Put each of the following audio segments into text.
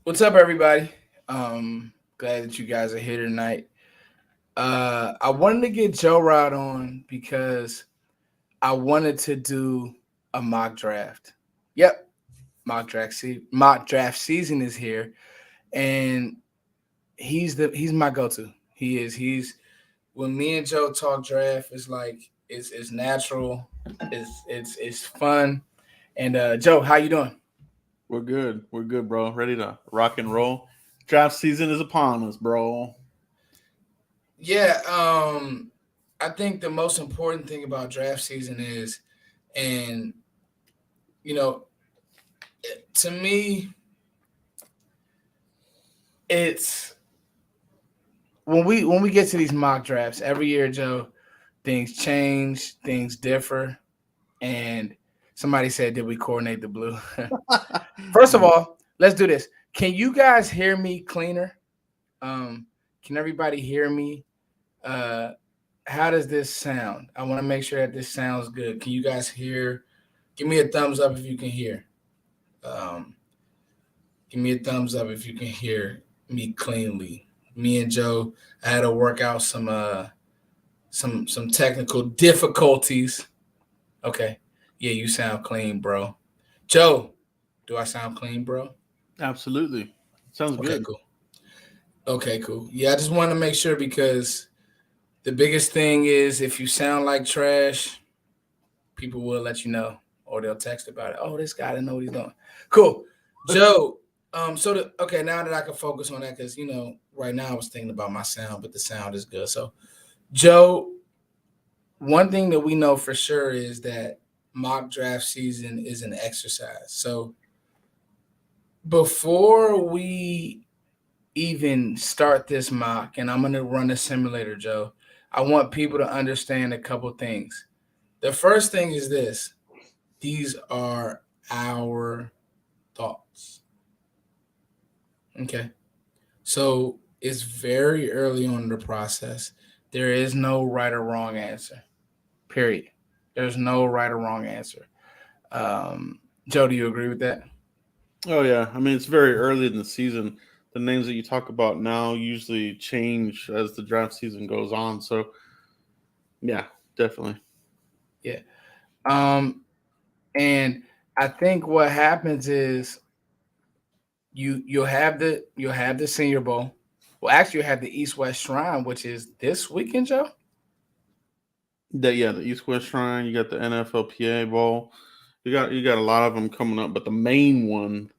What's up, everybody? Glad that you guys are here tonight. I wanted to get Joe Rod on because I wanted to do a mock draft. Yep, mock draft season is here, and he's my go-to. He is. He's when me and Joe talk draft, it's like it's natural, it's fun. And Joe, how you doing? We're good. We're good, bro. Ready to rock and roll. Draft season is upon us, bro. Yeah, I think the most important thing about draft season is, and you know, to me, it's when we get to these mock drafts every year, Joe. Things change, things differ, and somebody said, "Did we coordinate the blue?" First of all, let's do this. Can you guys hear me cleaner? Um, can everybody hear me? Uh, how does this sound? I want to make sure that this sounds good. Can you guys hear? Give me a thumbs up if you can hear. Um, Give me a thumbs up if you can hear me cleanly. Me and Joe, I had to work out some technical difficulties. Okay, yeah, you sound clean, bro. Joe, do I sound clean, bro? Absolutely. Sounds Okay, good. cool. Okay, cool. Yeah, I just want to make sure because the biggest thing is if you sound like trash, people will let you know or they'll text about it. Oh, this guy didn't know what he's doing. Cool. Joe, okay, now that I can focus on that, because right now I was thinking about my sound, but the sound is good. So, Joe, one thing that we know for sure is that mock draft season is an exercise. So before we even start this mock, and I'm gonna run a simulator, Joe, I want people to understand a couple things. The first thing is this: these are our thoughts. Okay. So it's very early on in the process. There is no right or wrong answer. Period. There's no right or wrong answer. Joe, do you agree with that? Oh yeah. I mean, it's very early in the season. The names that you talk about now usually change as the draft season goes on. So yeah, definitely. Yeah. Um, and I think what happens is you'll have the Senior Bowl. Well, actually, you have the East West Shrine, which is this weekend, Joe. The East West Shrine. You got the NFLPA Bowl. You got a lot of them coming up, but the main one,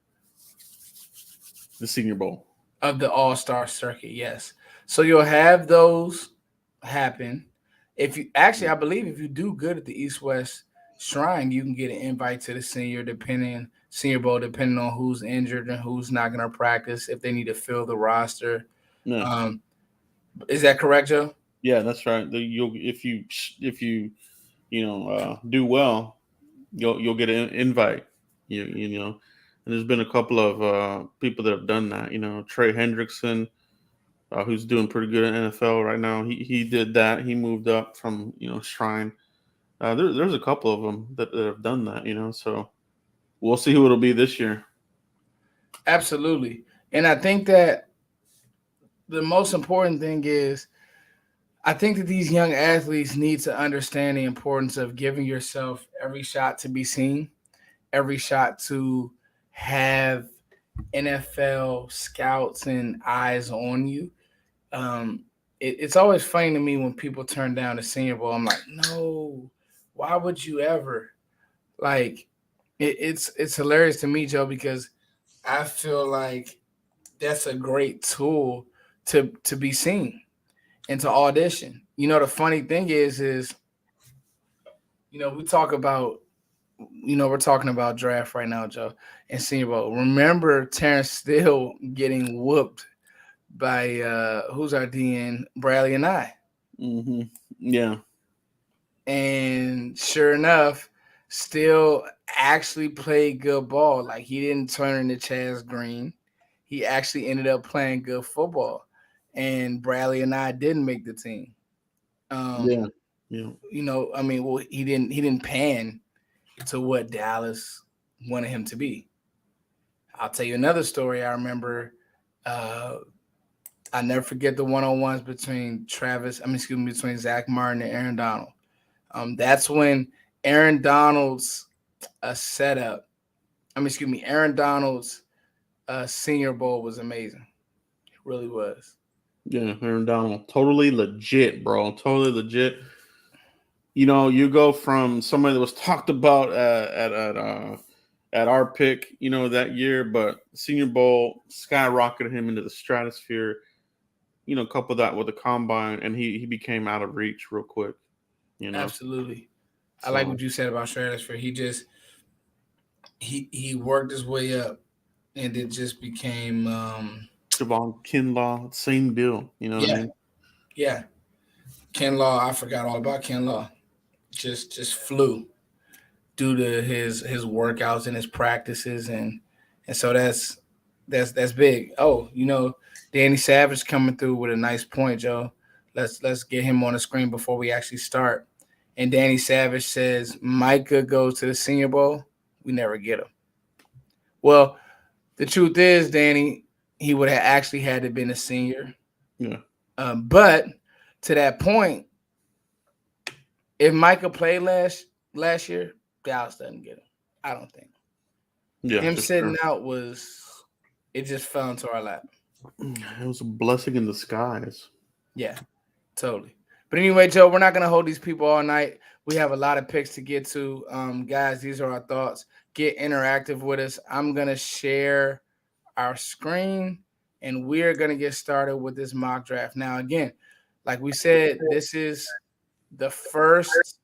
the Senior Bowl. Of the All Star circuit. Yes. So you'll have those happen. If you actually, I believe if you do good at the East West Shrine, you can get an invite to the Senior Bowl, depending on who's injured and who's not going to practice. If they need to fill the roster, Yeah, um, is that correct, Joe? yeah, that's right. You'll if you do well, you'll get an invite. You know, and there's been a couple of people that have done that. You know, Trey Hendrickson, who's doing pretty good in NFL right now. He did that. He moved up from Shrine. There's a couple of them that have done that. So we'll see who it'll be this year. Absolutely. And I think that the most important thing is I think that these young athletes need to understand the importance of giving yourself every shot to be seen, every shot to have NFL scouts and eyes on you. It's always funny to me when people turn down the Senior Bowl. I'm like, no, why would you ever? Like, it's hilarious to me, Joe, because I feel like that's a great tool to be seen and to audition. The funny thing is we talk about we're talking about draft right now, Joe, and Senior Bowl. Remember Terrence Steele getting whooped by who's our DN, Bradley and I. Hmm. Yeah, And sure enough, Steele actually played good ball. Like he didn't turn into Chaz Green. He actually ended up playing good football. And Bradley and I didn't make the team. yeah, Um, yeah. I mean, well, he didn't pan to what Dallas wanted him to be. I'll tell you another story. I remember. I never forget the one-on-ones between Zach Martin and Aaron Donald. That's when Aaron Donald's setup. Aaron Donald's Senior Bowl was amazing. It really was. Yeah, Aaron Donald, totally legit, bro. Totally legit. You go from somebody that was talked about at our pick, that year, but Senior Bowl skyrocketed him into the stratosphere. Couple that with the combine, and he became out of reach real quick. Absolutely. So, I like what you said about stratosphere. He worked his way up, and it just became Javon Kinlaw, same deal. You know what I mean? Yeah. Ken Law, I forgot all about Ken Law. Just flew due to his workouts and his practices, and so that's big. Oh, Danny Savage coming through with a nice point, Joe. Let's get him on the screen before we actually start. And Danny Savage says Micah goes to the Senior Bowl. We never get him. Well, the truth is, Danny, he would have actually had to been a senior. Yeah. But to that point, if Micah played last year, Dallas doesn't get him. I don't think. Yeah. Him sitting out it just fell into our lap. It was a blessing in disguise. Yeah, totally. But anyway, Joe, we're not going to hold these people all night. We have a lot of picks to get to. Guys, these are our thoughts. Get interactive with us. I'm going to share our screen, and we're going to get started with this mock draft. Now, again, like we said, this is the first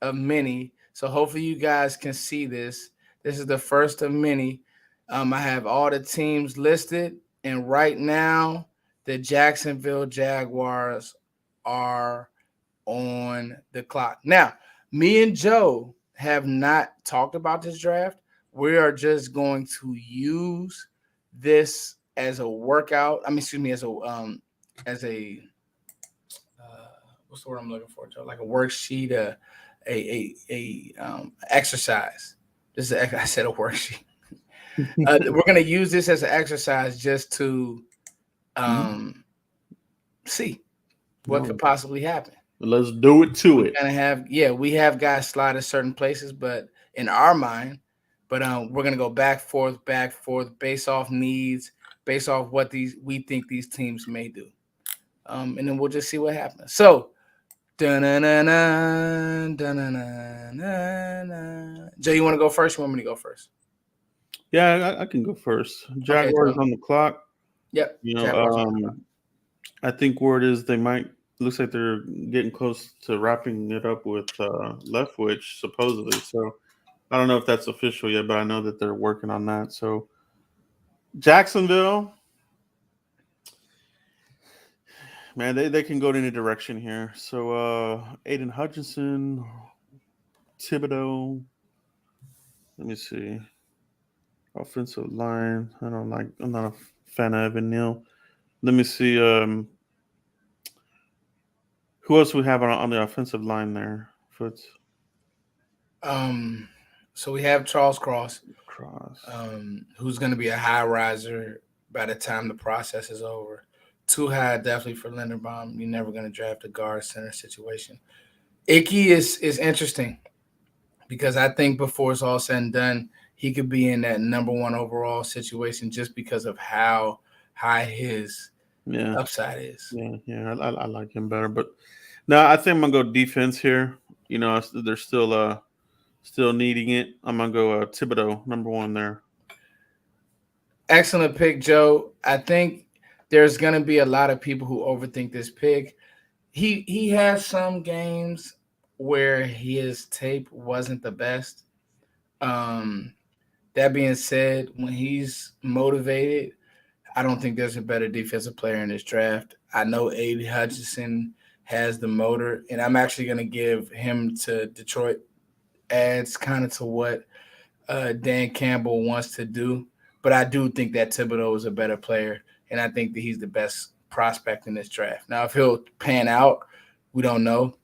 of many. So hopefully you guys can see this. This is the first of many. I have all the teams listed, and right now the Jacksonville Jaguars are on the clock. Now, me and Joe have not talked about this draft. We are just going to use this as a workout. As a what's the word I'm looking for, Joe? Like a worksheet, a exercise. I said a worksheet. We're going to use this as an exercise just to see what could possibly happen. Let's do it to it. We have guys slide at certain places, but in our mind, we're going to go back, forth, based off needs, based off what we think these teams may do. And then we'll just see what happens. So, Joe, you want to go first? You want me to go first? Yeah, I can go first. Jaguars on the clock. Yep. I think word is looks like they're getting close to wrapping it up with Leftwich, supposedly. So I don't know if that's official yet, but I know that they're working on that. So Jacksonville, man, they can go in any direction here. So Aiden Hutchinson, Thibodeau. Let me see. Offensive line. I'm not a fan of Evan Neal. Let me see. Who else we have on the offensive line there? Foots. So we have Charles Cross. Who's going to be a high riser by the time the process is over. Too high, definitely for Linderbaum. You're never going to draft a guard center situation. Icky is interesting because I think before it's all said and done, he could be in that number one overall situation just because of how high his upside is. Yeah, I like him better. But no, I think I'm going to go defense here. They're still needing it. I'm going to go Thibodeau, number one there. Excellent pick, Joe. I think there's going to be a lot of people who overthink this pick. He has some games where his tape wasn't the best. That being said, when he's motivated, I don't think there's a better defensive player in this draft. I know Aiden Hutchinson has the motor, and I'm actually going to give him to Detroit. Adds kind of to what Dan Campbell wants to do. But I do think that Thibodeau is a better player, and I think that he's the best prospect in this draft. Now, if he'll pan out, we don't know.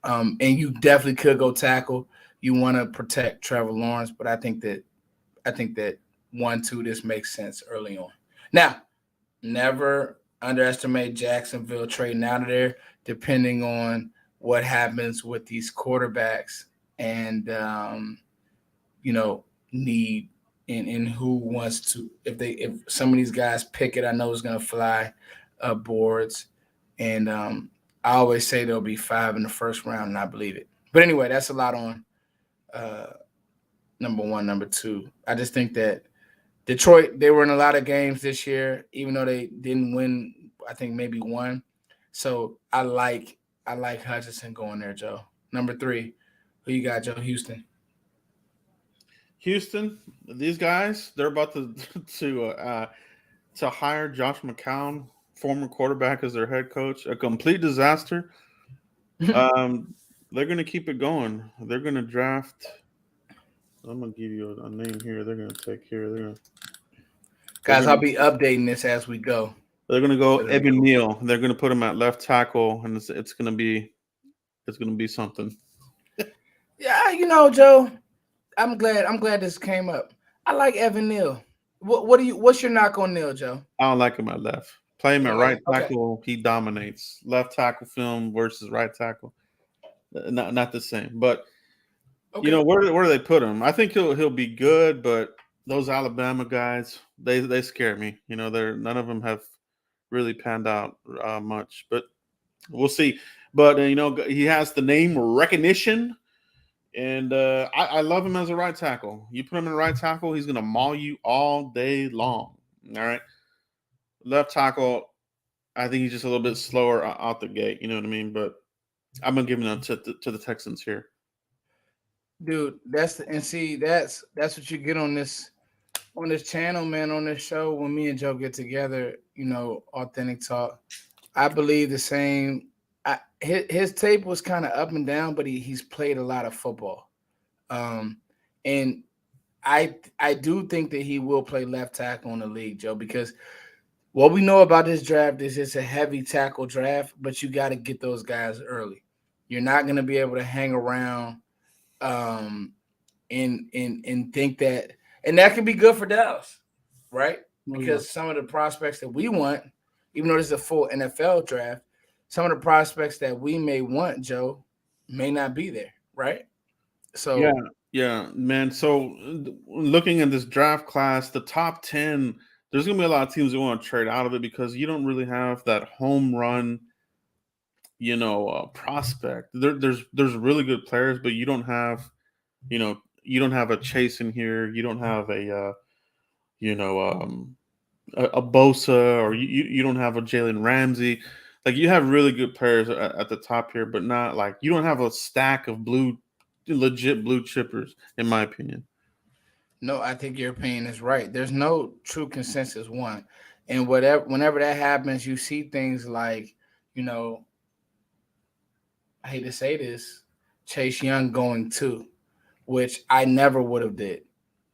And you definitely could go tackle. You want to protect Trevor Lawrence, but I think that 1-2, this makes sense early on. Now, never underestimate Jacksonville trading out of there, depending on what happens with these quarterbacks and need and who wants to. If some of these guys Pickett, I know is going to fly boards, and I always say there'll be 5 in the first round, and I believe it. But anyway, that's a lot on number one, number two. I just think that Detroit, they were in a lot of games this year, even though they didn't win, I think maybe one. So I like Hutchinson going there, Joe. Number 3, who you got, Joe? Houston. Houston, these guys, they're about to to hire Josh McCown, former quarterback, as their head coach. A complete disaster. They're going to keep it going. They're going to draft. I'm going to give you a name here. They're going to take here. Guys, I'll be updating this as we go. They're going to go Evan Neal. They're going to put him at left tackle, and it's going to be something. Yeah, Joe, I'm glad this came up. I like Evan Neal. What's your knock on Neal, Joe? I don't like him at left. Play him at right tackle. Okay. He dominates. Left tackle film versus right tackle. Not the same. But where do they put him? I think he'll be good, but those Alabama guys, they scare me. None of them have really panned out much, but we'll see. But he has the name recognition, and I love him as a right tackle. You put him in right tackle, he's gonna maul you all day long. All right. Left tackle, I think he's just a little bit slower out the gate. You know what I mean? But I'm gonna give him to the Texans here. Dude, that's what you get on this channel, man, on this show when me and Joe get together, authentic talk. I believe the same. His tape was kind of up and down, but he's played a lot of football. And I do think that he will play left tackle in the league, Joe, because what we know about this draft is it's a heavy tackle draft, but you got to get those guys early. You're not going to be able to hang around and think that, and that can be good for Dallas, right? Because some of the prospects that we want, even though this is a full NFL draft, some of the prospects that we may want, Joe, may not be there, right? So yeah, man. So looking at this draft class, the top 10, there's gonna be a lot of teams that want to trade out of it because you don't really have that home run, prospect. There's really good players, but you don't have, you don't have a Chase in here. You don't have a Bosa, or you don't have a Jalen Ramsey. Like, you have really good players at the top here, but not like, you don't have a stack of legit blue chippers, in my opinion. No, I think your opinion is right. There's no true consensus one. And whenever that happens, you see things like, I hate to say this, Chase Young going 2, which I never would have did.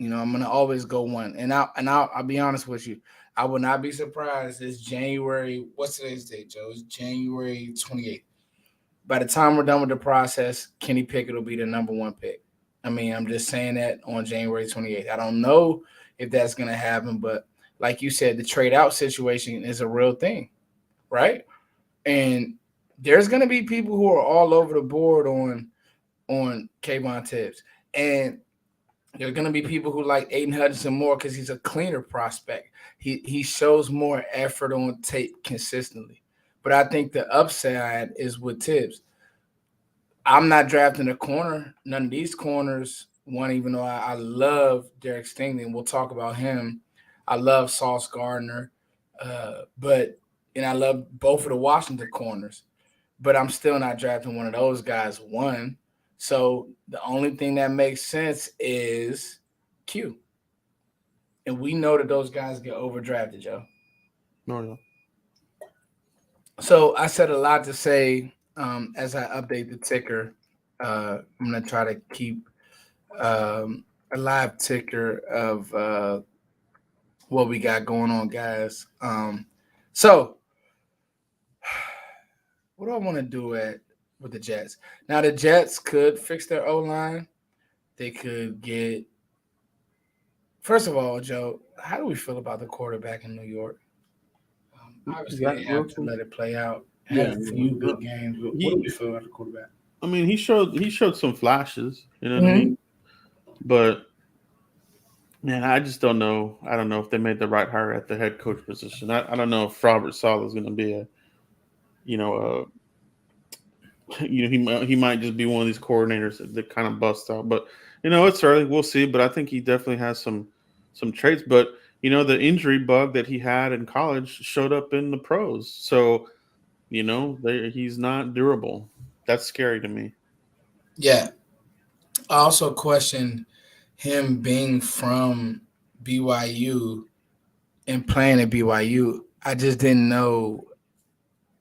I'm gonna always go 1. And I'll be honest with you. I would not be surprised. It's January. What's today's date, Joe? It's January 28th. By the time we're done with the process, Kenny Pickett will be the number 1 pick. I mean, I'm just saying that on January 28th. I don't know if that's going to happen, but like you said, the trade out situation is a real thing, right? And there's going to be people who are all over the board on Kayvon Thibbs. And there's going to be people who like Aiden Hutchinson more because he's a cleaner prospect. He shows more effort on tape consistently. But I think the upside is with Thibbs. I'm not drafting a corner. None of these corners won, even though I love Derek Stingley, and we'll talk about him. I love Sauce Gardner, and I love both of the Washington corners. But I'm still not drafting one of those guys 1. So the only thing that makes sense is Q. And we know that those guys get overdrafted, Joe. No. So I said a lot to say as I update the ticker. I'm going to try to keep a live ticker of what we got going on, guys. So what do I want to do with the Jets? Now, the Jets could fix their O-line. They could get First of all, Joe, how do we feel about the quarterback in New York? Obviously, Zach they have to Wilson. let it play out. Had Yeah, a few yeah. good games, but what do we He. feel about the quarterback? I mean, he showed some flashes. You know what I Mm-hmm. mean? But man, I just don't know. I don't know if they made the right hire at the head coach position. I don't know if Robert Saleh is going to be a, you know, he might just be one of these coordinators that kind of bust out. But it's early. We'll see. But I think he definitely has some traits. But the injury bug that he had in college showed up in the pros. So he's not durable. That's scary to me. Yeah. I also questioned him being from BYU and playing at BYU. I just didn't know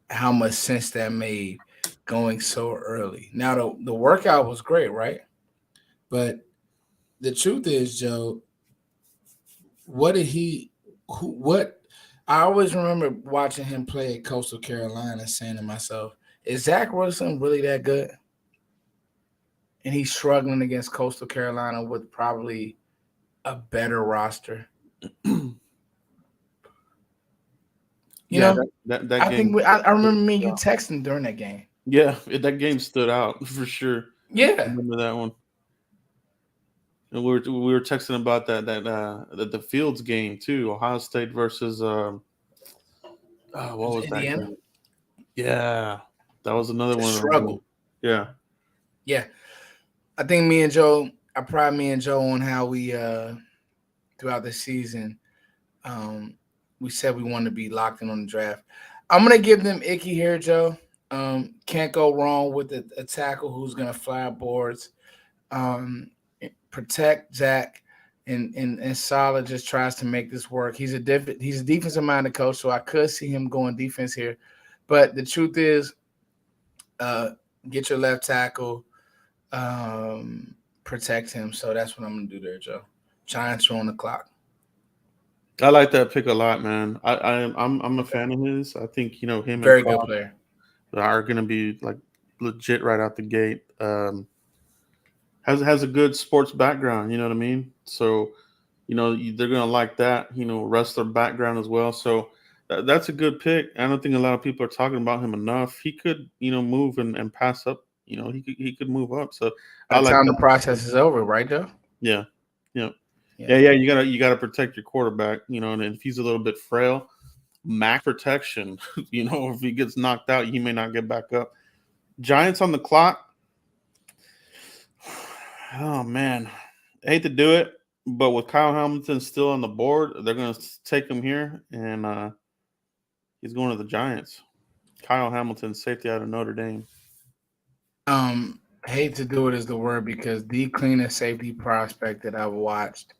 how much sense that made going so early. Now the workout was great, right? But the truth is, Joe, what did he who what I always remember watching him play at Coastal Carolina saying to myself, is Zach Wilson really that good? And he's struggling against Coastal Carolina with probably a better roster. You Yeah, know, that I think game. I remember me and you texting during that game. Yeah, that game stood out for sure. Yeah, Remember that one? And we were texting about the Fields game too. Ohio State versus what was was that Indiana game? Yeah, that was another the one of those games. struggle. Yeah, Yeah, I think me and Joe. I pride me and Joe on how we throughout the season. Um, we said we wanted to be locked in on the draft. I'm gonna give them Icky here, Joe. Can't go wrong with a tackle who's gonna fly boards. Um, protect Zach, and Solid just tries to make this work. He's a defensive minded coach, so I could see him going defense here. But the truth is, uh, get your left tackle, protect him. So that's what I'm gonna do there, Joe. Giants are on the clock. I like that pick a lot, man. I'm a fan of his. I think him and Very good Carl player. are going to be like legit right out the gate. Has a good sports background. You know what I mean? So they're gonna like that. Wrestler background as well. So that's a good pick. I don't think a lot of people are talking about him enough. He could move and pass up. He could move up. So By I the like time the that. process is over, right, Joe? Yeah, yeah, Yeah. yeah. You gotta protect your quarterback. And if he's a little bit frail, max protection. If he gets knocked out, he may not get back up. Giants on the clock. Oh man, I hate to do it, but with Kyle Hamilton still on the board, they're going to take him here, and he's going to the Giants. Kyle Hamilton, safety out of Notre Dame. Hate to do it is the word because the cleanest safety prospect that I've watched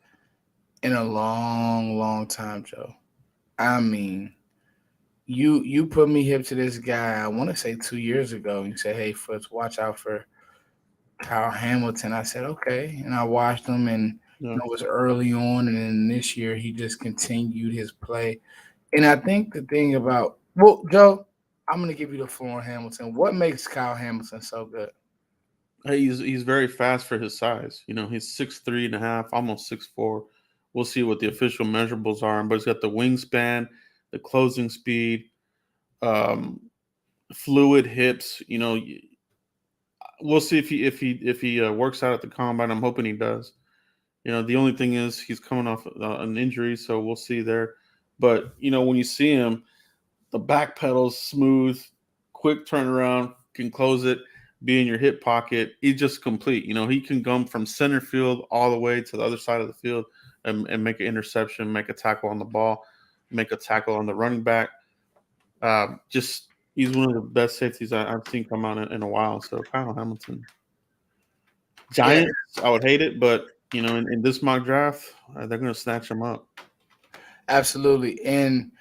in a long, long time, Joe. I mean, you put me hip to this guy. I want to say 2 years ago. You said, "Hey, Foots, watch out for Kyle Hamilton." I said, "Okay," and I watched him, and Yeah. it was early on, and then this year he just continued his play. And I think the thing about Joe, I'm gonna give you the floor on Hamilton. What makes Kyle Hamilton so good? Hey, he's very fast for his size. He's 6'3" and a half, almost 6'4". We'll see what the official measurables are, but he's got the wingspan, the closing speed, um, fluid hips. We'll see if he works out at the combine. I'm hoping he does. The only thing is he's coming off an injury, so we'll see there. But when you see him, the back pedal's smooth, quick turnaround, can close it, be in your hip pocket. He's just complete. He can come from center field all the way to the other side of the field and make an interception, make a tackle on the ball, make a tackle on the running back. Just he's one of the best safeties I've seen come out in a while. So Kyle Hamilton. Yeah, Giants, I would hate it, but in this mock draft, they're going to snatch him up. absolutely. And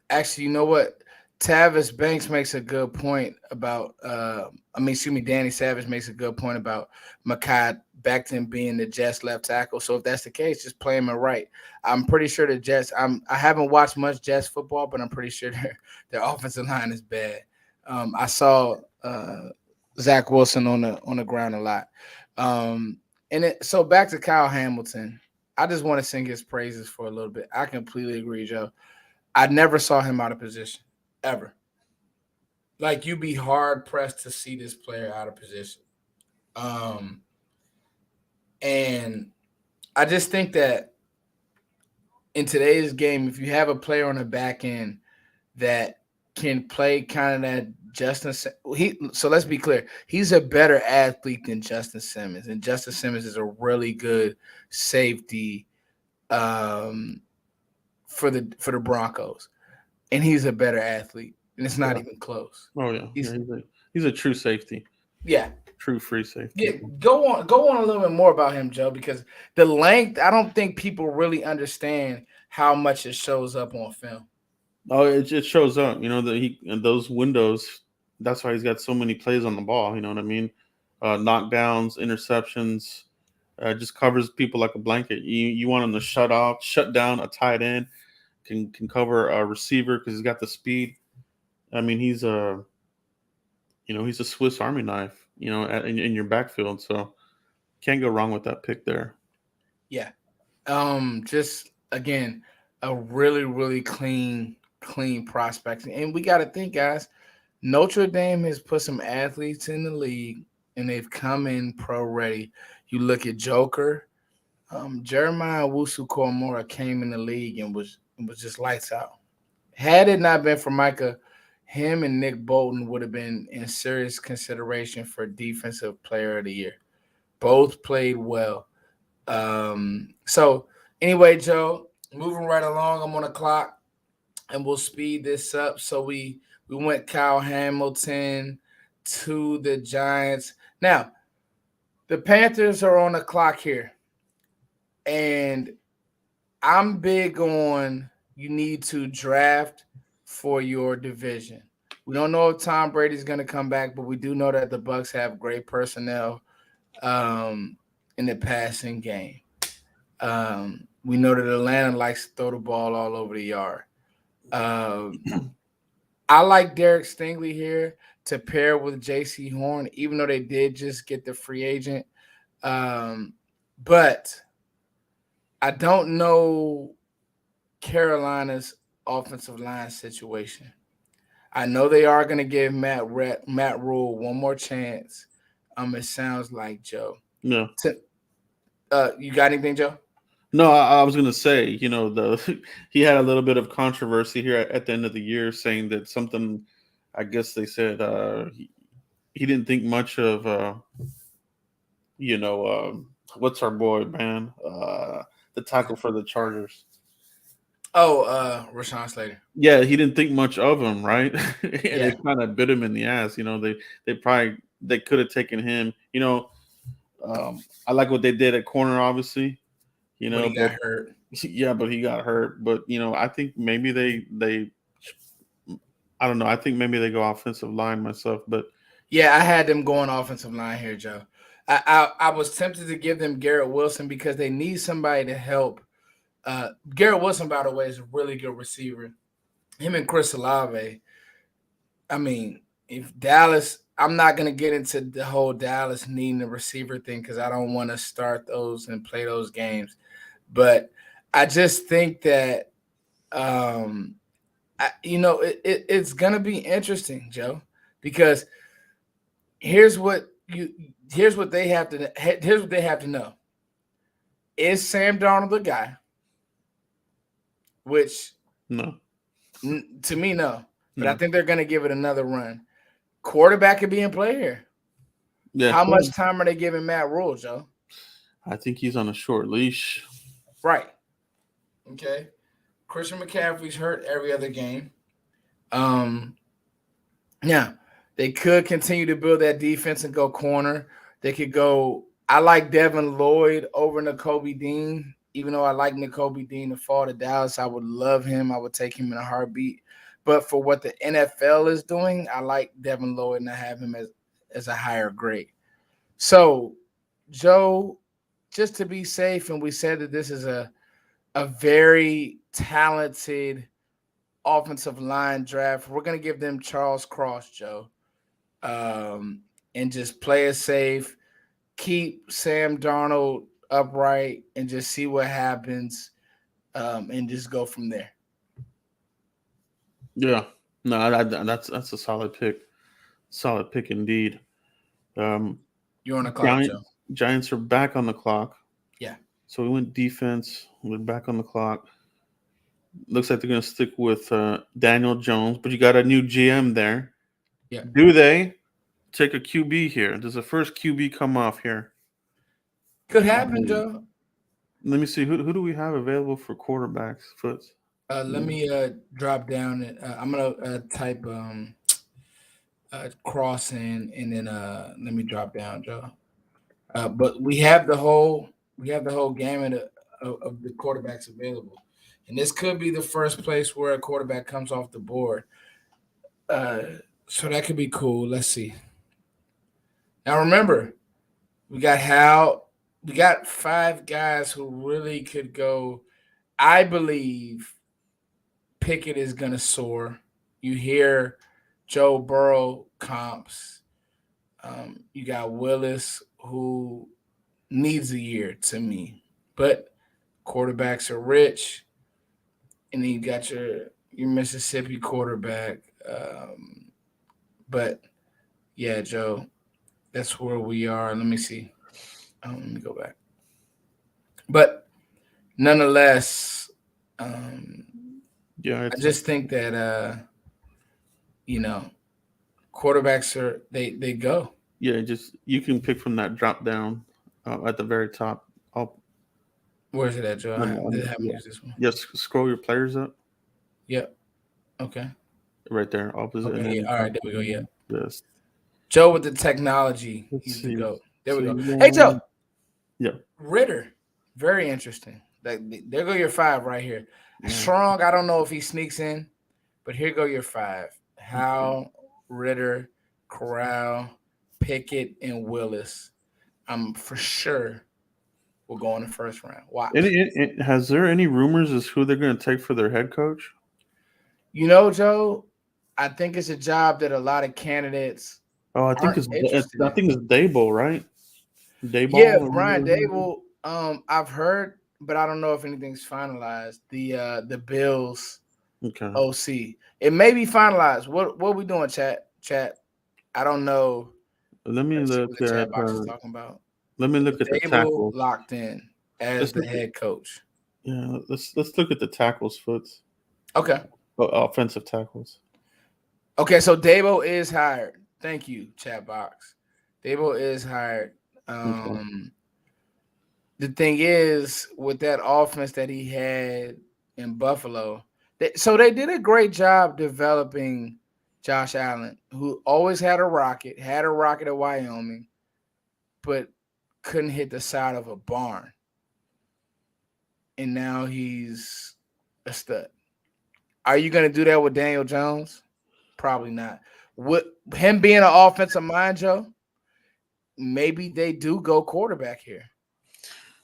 actually, you know what? Tavis Banks makes a good point about Danny Savage makes a good point about Mekhi Becton being the Jets left tackle. So if that's the case, just play him in right. I'm pretty sure the Jets, I haven't watched much Jets football, but I'm pretty sure their offensive line is bad. I saw Zach Wilson on the ground a lot. So back to Kyle Hamilton. I just want to sing his praises for a little bit. I completely agree, Joe. I never saw him out of position ever. Like you'd be hard pressed to see this player out of position. Um, and I just think that in today's game, if you have a player on the back end that can play kind of that so let's be clear, he's a better athlete than Justin Simmons, and Justin Simmons is a really good safety um, for the Broncos, and he's a better athlete, and it's not Yeah. even close. Oh yeah. He's a true safety, Yeah, true free safety. yeah. Go on a little bit more about him, Joe, because the length. I don't think people really understand how much it shows up on film. Oh, it shows up. That he and those windows. That's why he's got so many plays on the ball. You know what I mean? Knockdowns, interceptions, just covers people like a blanket. You want him to shut down a tight end, can cover a receiver because he's got the speed. I mean, he's a Swiss Army knife. In your backfield, so can't go wrong with that pick there. Yeah. Just again, a really, really clean prospect. And we got to think, guys, Notre Dame has put some athletes in the league and they've come in pro ready. You look at Joker, Jeremiah Wusu-Koromora came in the league and was just lights out. Had it not been for Micah, him and Nick Bolton would have been in serious consideration for Defensive Player of the Year. Both played well. So anyway, Joe, moving right along, I'm on the clock, and we'll speed this up. So we went Kyle Hamilton to the Giants. Now, the Panthers are on the clock here, and I'm big on you need to draft for your division. We don't know if Tom Brady's going to come back, but we do know that the Bucs have great personnel in the passing game. We know that Atlanta likes to throw the ball all over the yard. I like Derek Stingley here to pair with J.C. Horn, even though they did just get the free agent. But I don't know Carolina's offensive line situation. I know they are going to give Matt Rule one more chance. It sounds like, Joe. No. You got anything, Joe? No, I was going to say, he had a little bit of controversy here at the end of the year saying that something, I guess they said he didn't think much of, what's our boy, man? The tackle for the Chargers. Oh, Rashawn Slater. Yeah, he didn't think much of him, right? And it kind of bit him in the ass. They could have taken him. I like what they did at corner, obviously. But he got hurt. Yeah, but he got hurt. But I think maybe they I don't know. I think maybe they go offensive line myself. But yeah, I had them going offensive line here, Joe. I was tempted to give them Garrett Wilson because they need somebody to help. Garrett Wilson, by the way, is a really good receiver. Him and Chris Olave. I mean, if Dallas, I'm not going to get into the whole Dallas needing a receiver thing because I don't want to start those and play those games. But I just think that, it's going to be interesting, Joe, because here's what they have to know. Is Sam Darnold the guy? Which, no, to me, no. But I think they're going to give it another run. Quarterback could be in play here. Yeah. How much time are they giving Matt Rule, Joe? I think he's on a short leash. Right. Okay. Christian McCaffrey's hurt every other game. Now, they could continue to build that defense and go corner. They could go – I like Devin Loyd over Nkobe Dean. Even though I like Nkobe Dean to fall to Dallas, I would love him. I would take him in a heartbeat. But for what the NFL is doing, I like Devin Loyd and I have him as a higher grade. So, Joe, just to be safe, and we said that this is a very talented offensive line draft, we're going to give them Charles Cross, Joe, and just play it safe. Keep Sam Darnold upright and just see what happens, and just go from there. Yeah, no, that's a solid pick. Solid pick indeed. Um, You're on the clock, Joe. Giants are back on the clock. Yeah. So we went defense. We're back on the clock. Looks like they're going to stick with Daniel Jones, but you got a new GM there. Yeah. Do they take a QB here? Does the first QB come off here? Could happen, Joe. Let me see. Who do we have available for quarterbacks? Foots. Let me drop down. I'm gonna type cross in, and then let me drop down, Joe. But we have the whole gamut of the quarterbacks available, and this could be the first place where a quarterback comes off the board. So that could be cool. Let's see. Now remember, we got Howell. We got 5 guys who really could go. I believe Pickett is going to soar. You hear Joe Burrow comps. You got Willis, who needs a year to me. But quarterbacks are rich. And then you got your Mississippi quarterback. But, yeah, Joe, that's where we are. Let me see. Let me go back. But nonetheless, yeah, I just think that quarterbacks are they go. Yeah, just you can pick from that drop down at the very top. Where's it at, Joe? I haven't used this one. Just scroll your players up. Yep. Okay. Right there, opposite. Okay. All right. There we go. Yeah. Yes. Joe with the technology. He's the GOAT. There we go. Hey, Joe. Yeah. Ritter. Very interesting. There go your 5 right here. Yeah. Strong. I don't know if he sneaks in, but here go your 5. Howell, Ritter, Corrall, Pickett, and Willis. I'm for sure we'll go in the first round. Watch. Has there any rumors as who they're going to take for their head coach? Joe, I think it's a job that a lot of candidates. Oh, I think it's Dable, right? Dable. Yeah, Brian Dable. I've heard, but I don't know if anything's finalized. The Bills OC. It may be finalized. What are we doing, chat? I don't know. Let me look at chat box is talking about. Let me look at the tackles. Locked in as the head coach. Yeah, let's look at the tackles, Foots. Okay. Offensive tackles. Okay, so Dabo is hired. Thank you, chat box. Dabo is hired. The thing is, with that offense that he had in Buffalo, they did a great job developing Josh Allen, who always had a rocket at Wyoming, but couldn't hit the side of a barn. And now he's a stud. Are you going to do that with Daniel Jones? Probably not. With him being an offensive mind, Joe, maybe they do go quarterback here.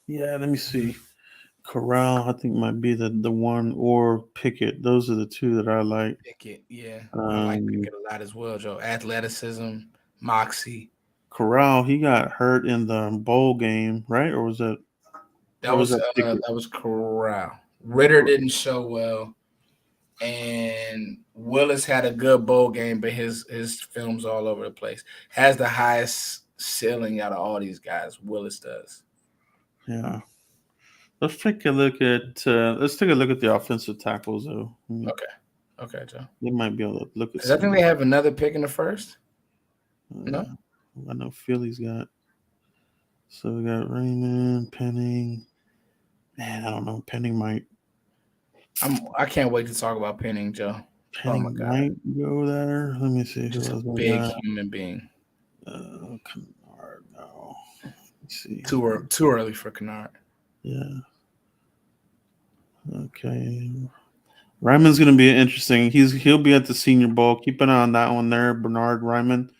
Yeah, let me see. Corrall, I think, might be the one, or Pickett. Those are the 2 that I like. Pickett, yeah. I like Pickett a lot as well, Joe. Athleticism, moxie. Corrall, he got hurt in the bowl game, right? Or was that? That was Corrall. Ritter didn't show well. And Willis had a good bowl game, but his film's all over the place. Has the highest ceiling out of all these guys. Willis does. Yeah. Let's take a look at the offensive tackles, though. Okay, Joe. They might be able to look at. I think they have another pick in the first. No, I know Philly's got. So we got Raymond, Penning. Man, I don't know. Penning might. I can't wait to talk about Penning, Joe. Penning might go there. Let me see. Just a big human being. Kennard, no. Let's see. Too early for Kennard. Yeah. Okay. Ryman's going to be interesting. He'll be at the Senior Bowl. Keep an eye on that one there, Bernard Ryman.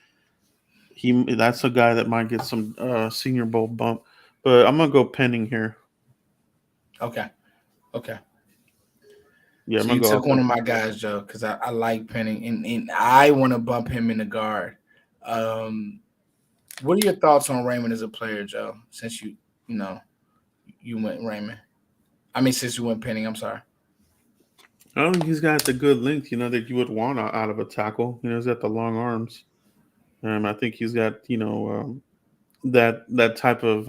That's a guy that might get some Senior Bowl bump. But I'm going to go Penning here. Okay. Yeah, so you took one of my guys, Joe, because I like Penning, and I want to bump him in the guard. What are your thoughts on Raymond as a player, Joe? Since you you went Raymond. I mean, since you went Penny, I'm sorry. I don't think he's got the good length, that you would want out of a tackle. He's got the long arms. I think he's got, that type of,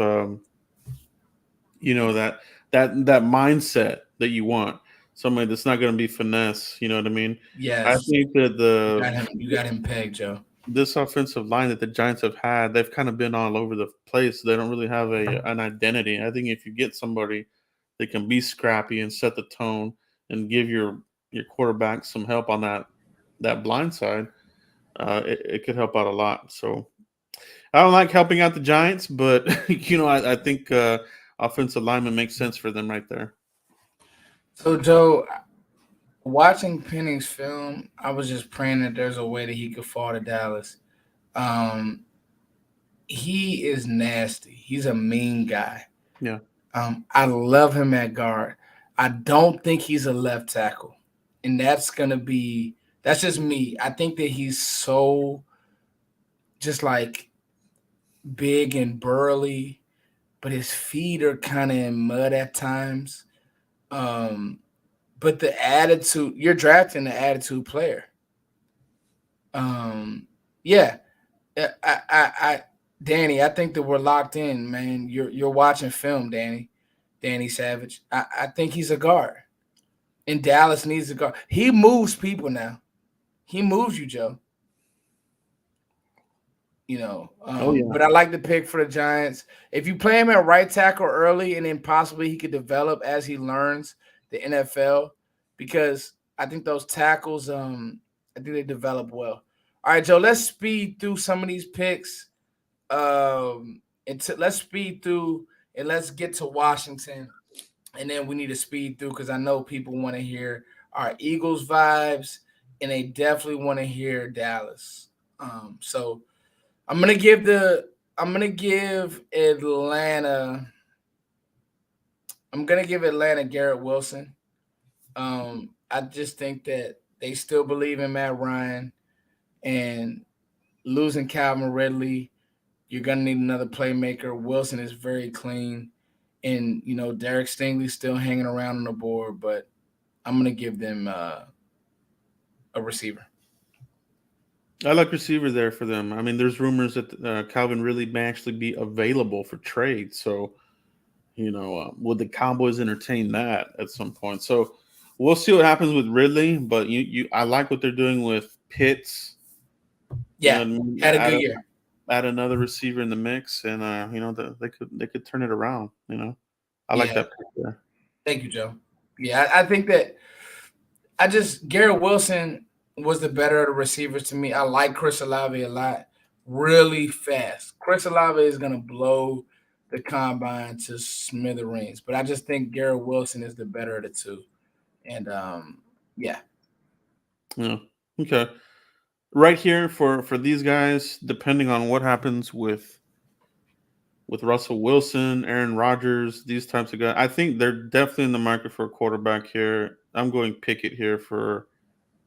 that mindset that you want. Somebody that's not going to be finesse. You know what I mean? I Yes, think that you got him. You got him pegged, Joe. this offensive line that the Giants have had, they've kind of been all over the place. They don't really have an identity. I think if you get somebody that can be scrappy and set the tone and give your quarterback some help on that blind side, it could help out a lot. So I don't like helping out the Giants, but I think offensive lineman makes sense for them right there. So, Joe, watching Penny's film, I was just praying that there's a way that he could fall to Dallas. Um, he is nasty. He's a mean guy. Yeah. I love him at guard. I don't think he's a left tackle, and that's just me. I think that he's so just like big and burly, but his feet are kind of in mud at times. Um, but the attitude, you're drafting the attitude player. Yeah, Danny, I think that we're locked in, man. You're watching film, Danny Savage. I think he's a guard, and Dallas needs a guard. He moves people now. He moves you, Joe. Oh yeah. But I like the pick for the Giants. If you play him at right tackle early, and then possibly he could develop as he learns the NFL, because I think those tackles, I think they develop well. All right, Joe, let's speed through some of these picks. Let's speed through and let's get to Washington, and then we need to speed through because I know people want to hear our Eagles vibes, and they definitely want to hear Dallas. So I'm gonna give Atlanta. I'm gonna give Atlanta Garrett Wilson. I just think that they still believe in Matt Ryan, and losing Calvin Ridley, you're gonna need another playmaker. Wilson is very clean, and Derek Stingley's still hanging around on the board, but I'm gonna give them a receiver. I like receiver there for them. I mean, there's rumors that Calvin Ridley may actually be available for trade. So, would the Cowboys entertain that at some point? So, we'll see what happens with Ridley. But I like what they're doing with Pitts. Yeah, had a good year. Add another receiver in the mix, and they could turn it around. I like that pick there. Thank you, Joe. Yeah, I think that Garrett Wilson was the better of the receivers to me. I like Chris Olave a lot. Really fast. Chris Olave is gonna blow the combine to smithereens, but I just think Garrett Wilson is the better of the two. And yeah. Yeah. Okay. Right here for these guys, depending on what happens with Russell Wilson, Aaron Rodgers, these types of guys, I think they're definitely in the market for a quarterback here. I'm going Pickett here for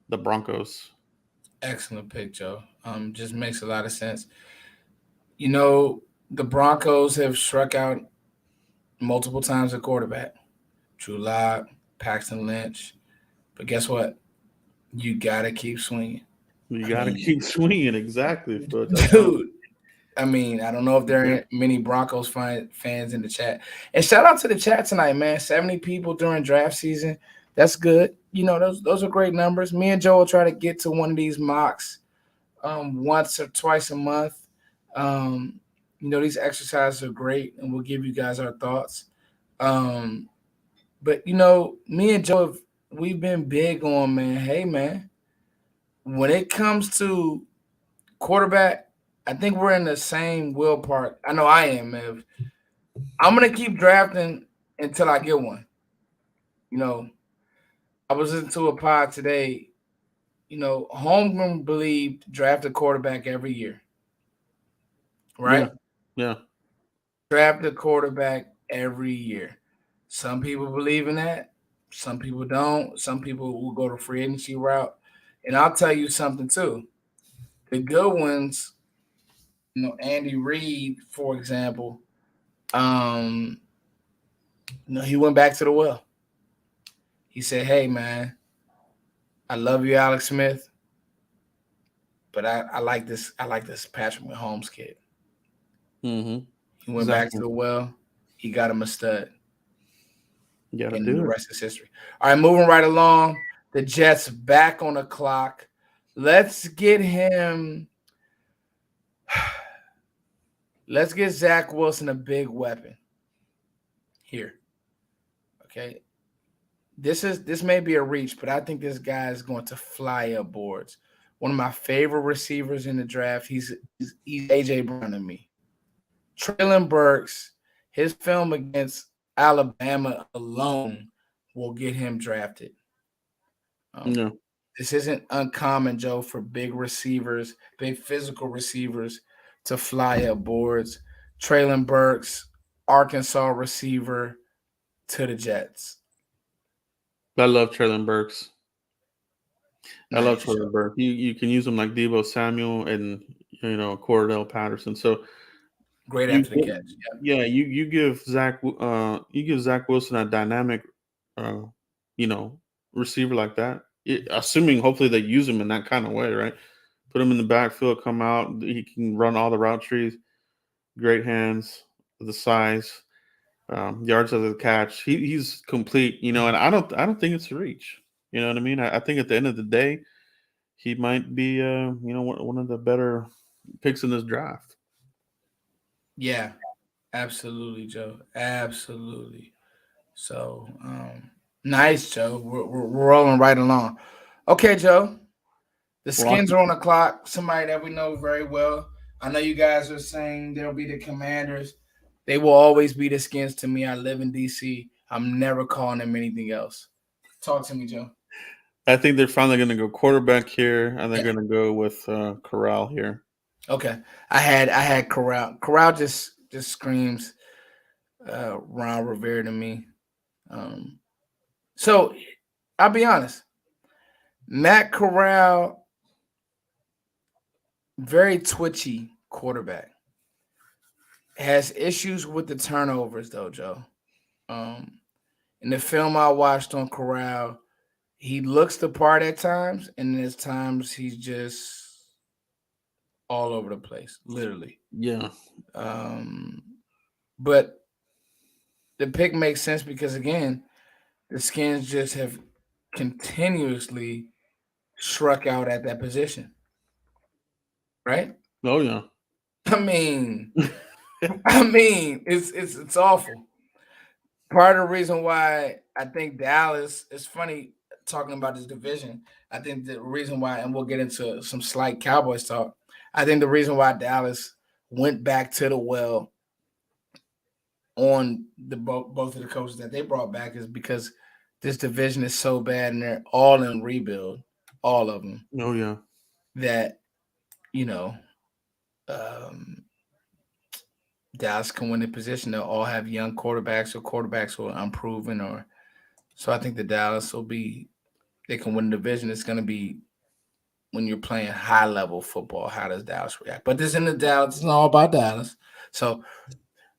the Broncos. Excellent pick, Joe. Just makes a lot of sense. The Broncos have struck out multiple times at quarterback. Drew Lock, Paxton Lynch. But guess what? You got to keep swinging. You got to keep swinging, exactly. Dude, I don't know if there are many Broncos fans in the chat. And shout out to the chat tonight, man. 70 people during draft season. That's good. Those are great numbers. Me and Joe will try to get to one of these mocks once or twice a month. These exercises are great, and we'll give you guys our thoughts. But me and Joe, we've been big on, man, hey, man, when it comes to quarterback, I think we're in the same Will Park. I know I am, man. I'm going to keep drafting until I get one. I was listening to a pod today. Holmgren believed draft a quarterback every year. Right? Yeah. Draft a quarterback every year. Some people believe in that. Some people don't. Some people will go the free agency route. And I'll tell you something, too. The good ones, Andy Reid, for example, No, he went back to the well. He said, "Hey, man, I love you, Alex Smith, but I like this. I like this Patrick Mahomes kid." Mm-hmm. He went back to Exactly. the well. He got him a stud, You got to and the do it. rest is history. All right, moving right along. The Jets back on the clock. Let's get him. Let's get Zach Wilson a big weapon here. Okay, this may be a reach, but I think this guy is going to fly up boards. One of my favorite receivers in the draft. He's AJ Brown to me. Treylon Burks, his film against Alabama alone will get him drafted. Um, Yeah. this isn't uncommon, Joe, for big receivers, big physical receivers to fly up boards. Treylon Burks, Arkansas receiver to the Jets. I love Treylon Burks. I love Nice, Joe. Treylon Burks. You can use him like Debo Samuel and Cordell Patterson. So Great you after the catch. yeah you give Zach Wilson a dynamic uh you know receiver like that. Assuming hopefully they use him in that kind of way, right? Put him in the backfield, come out, he can run all the route trees. Great hands, the size, yards of the catch. He's complete, and I don't think it's a reach. You know what I mean? I think at the end of the day, he might be one of the better picks in this draft. Yeah, absolutely, Joe. Absolutely. So, nice, Joe. We're rolling right along. Okay, Joe. The Skins are on the clock. Somebody that we know very well. I know you guys are saying they'll be the Commanders. They will always be the Skins to me. I live in DC. I'm never calling them anything else. Talk to me, Joe. I think they're finally going to go quarterback here, and they're Yeah. going to go with Corral here. Okay. I had Corrall. Corrall just screams Ron Rivera to me. So I'll be honest. Matt Corral, very twitchy quarterback. Has issues with the turnovers though, Joe. Um, in the film I watched on Corral, he looks the part at times, and there's times he's just all over the place, literally. Yeah. Um, but the pick makes sense because again, the Skins just have continuously struck out at that position, right? Oh yeah. I mean, it's awful. Part of the reason why I think Dallas is funny talking about this division. I think the reason why, and we'll get into some slight Cowboys talk. I think the reason why Dallas went back to the well on the both of the coaches that they brought back is because this division is so bad and they're all in rebuild, all of them. Oh yeah. That you know, um, Dallas can win the position. They'll all have young quarterbacks or quarterbacks who are unproven. Or so I think the Dallas will be. They can win the division. It's going to be when you're playing high level football. How does Dallas react? But this in the Dallas. It's all about Dallas. So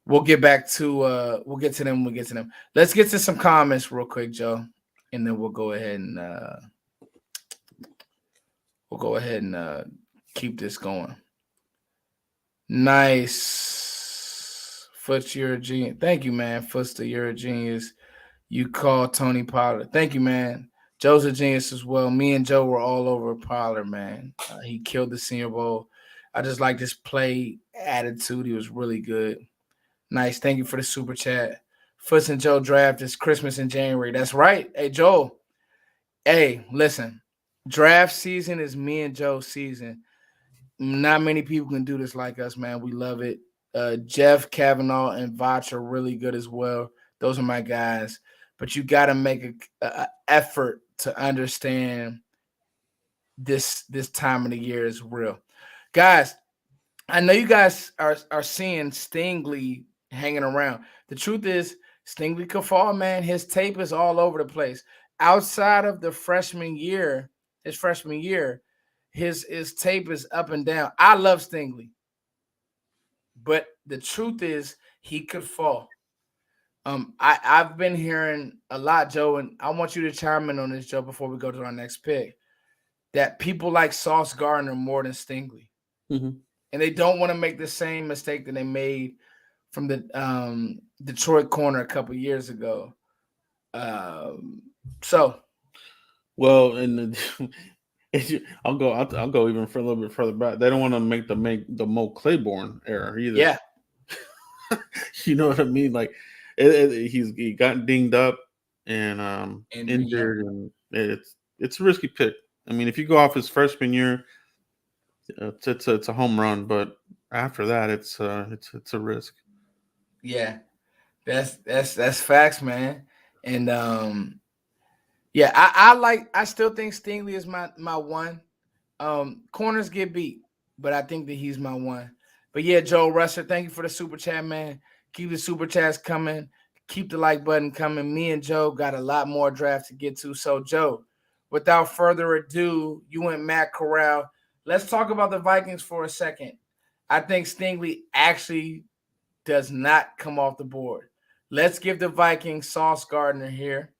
we'll get back to we'll get to them. We'll get to them. Let's get to some comments real quick, Joe, and then we'll go ahead and keep this going. Nice. Foots, you're a genius. Thank you, man. Foots, you're a genius. You call Tony Pollard. Thank you, man. Joe's a genius as well. Me and Joe were all over Pollard, man. He killed the Senior Bowl. I just like this play attitude. He was really good. Nice. Thank you for the super chat. Foots and Joe draft is Christmas in January. That's right. Hey, Joe. Hey, listen. Draft season is me and Joe's season. Not many people can do this like us, man. We love it. Jeff, Kavanaugh, and Vach are really good as well. Those are my guys. But you got to make a effort to understand this time of the year is real. Guys, I know you guys are seeing Stingley hanging around. The truth is, Stingley could fall, man. His tape is all over the place. Outside of the freshman year, his tape is up and down. I love Stingley. But the truth is, he could fall. I've been hearing a lot, Joe, and I want you to chime in on this, Joe, before we go to our next pick. That people like Sauce Gardner more than Stingley, Mm-hmm. and they don't want to make the same mistake that they made from the Detroit corner a couple years ago. So Well, and I'll go even for a little bit further back. They don't want to make the Mo Claiborne error either. yeah, You know what I mean? Like he got dinged up and and yeah, injured, and it's a risky pick. I mean, if you go off his freshman year, it's a home run, but after that, it's a risk. yeah, that's facts, man. And yeah, I still think Stingley is my one. Corners get beat, but I think that he's my one. But yeah, Joe Russer, thank you for the super chat, man. Keep the super chats coming. Keep the like button coming. Me and Joe got a lot more draft to get to. So, Joe, without further ado, you and Matt Corrall. Let's talk about the Vikings for a second. I think Stingley actually does not come off the board. Let's give the Vikings Sauce Gardner here.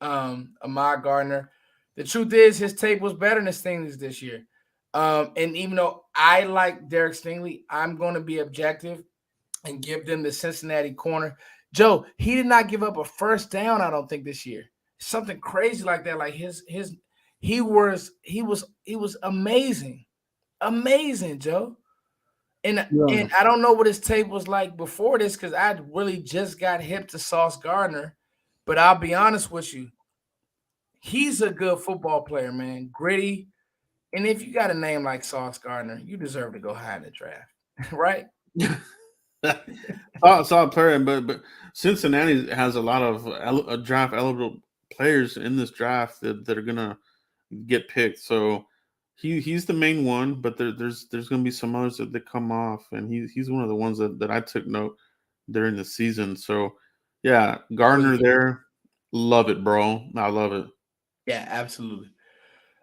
Ahmad Gardner. The truth is, his tape was better than Stingley's this year. And even though I like Derek Stingley, I'm going to be objective and give them the Cincinnati corner. Joe, he did not give up a first down, I don't think, this year. Something crazy like that. Like he was amazing. Amazing, Joe. Yeah. And I don't know what his tape was like before this because I really just got hip to Sauce Gardner. But I'll be honest with you, he's a good football player, man. Gritty. And if you got a name like Sauce Gardner, you deserve to go high in the draft, right? Solid player, but Cincinnati has a lot of draft eligible players in this draft that are gonna get picked. So he's the main one, but there's gonna be some others that come off, and he's one of the ones that I took note during the season. So yeah, Oh, Gardner yeah. there, love it, bro. I love it. Yeah, absolutely.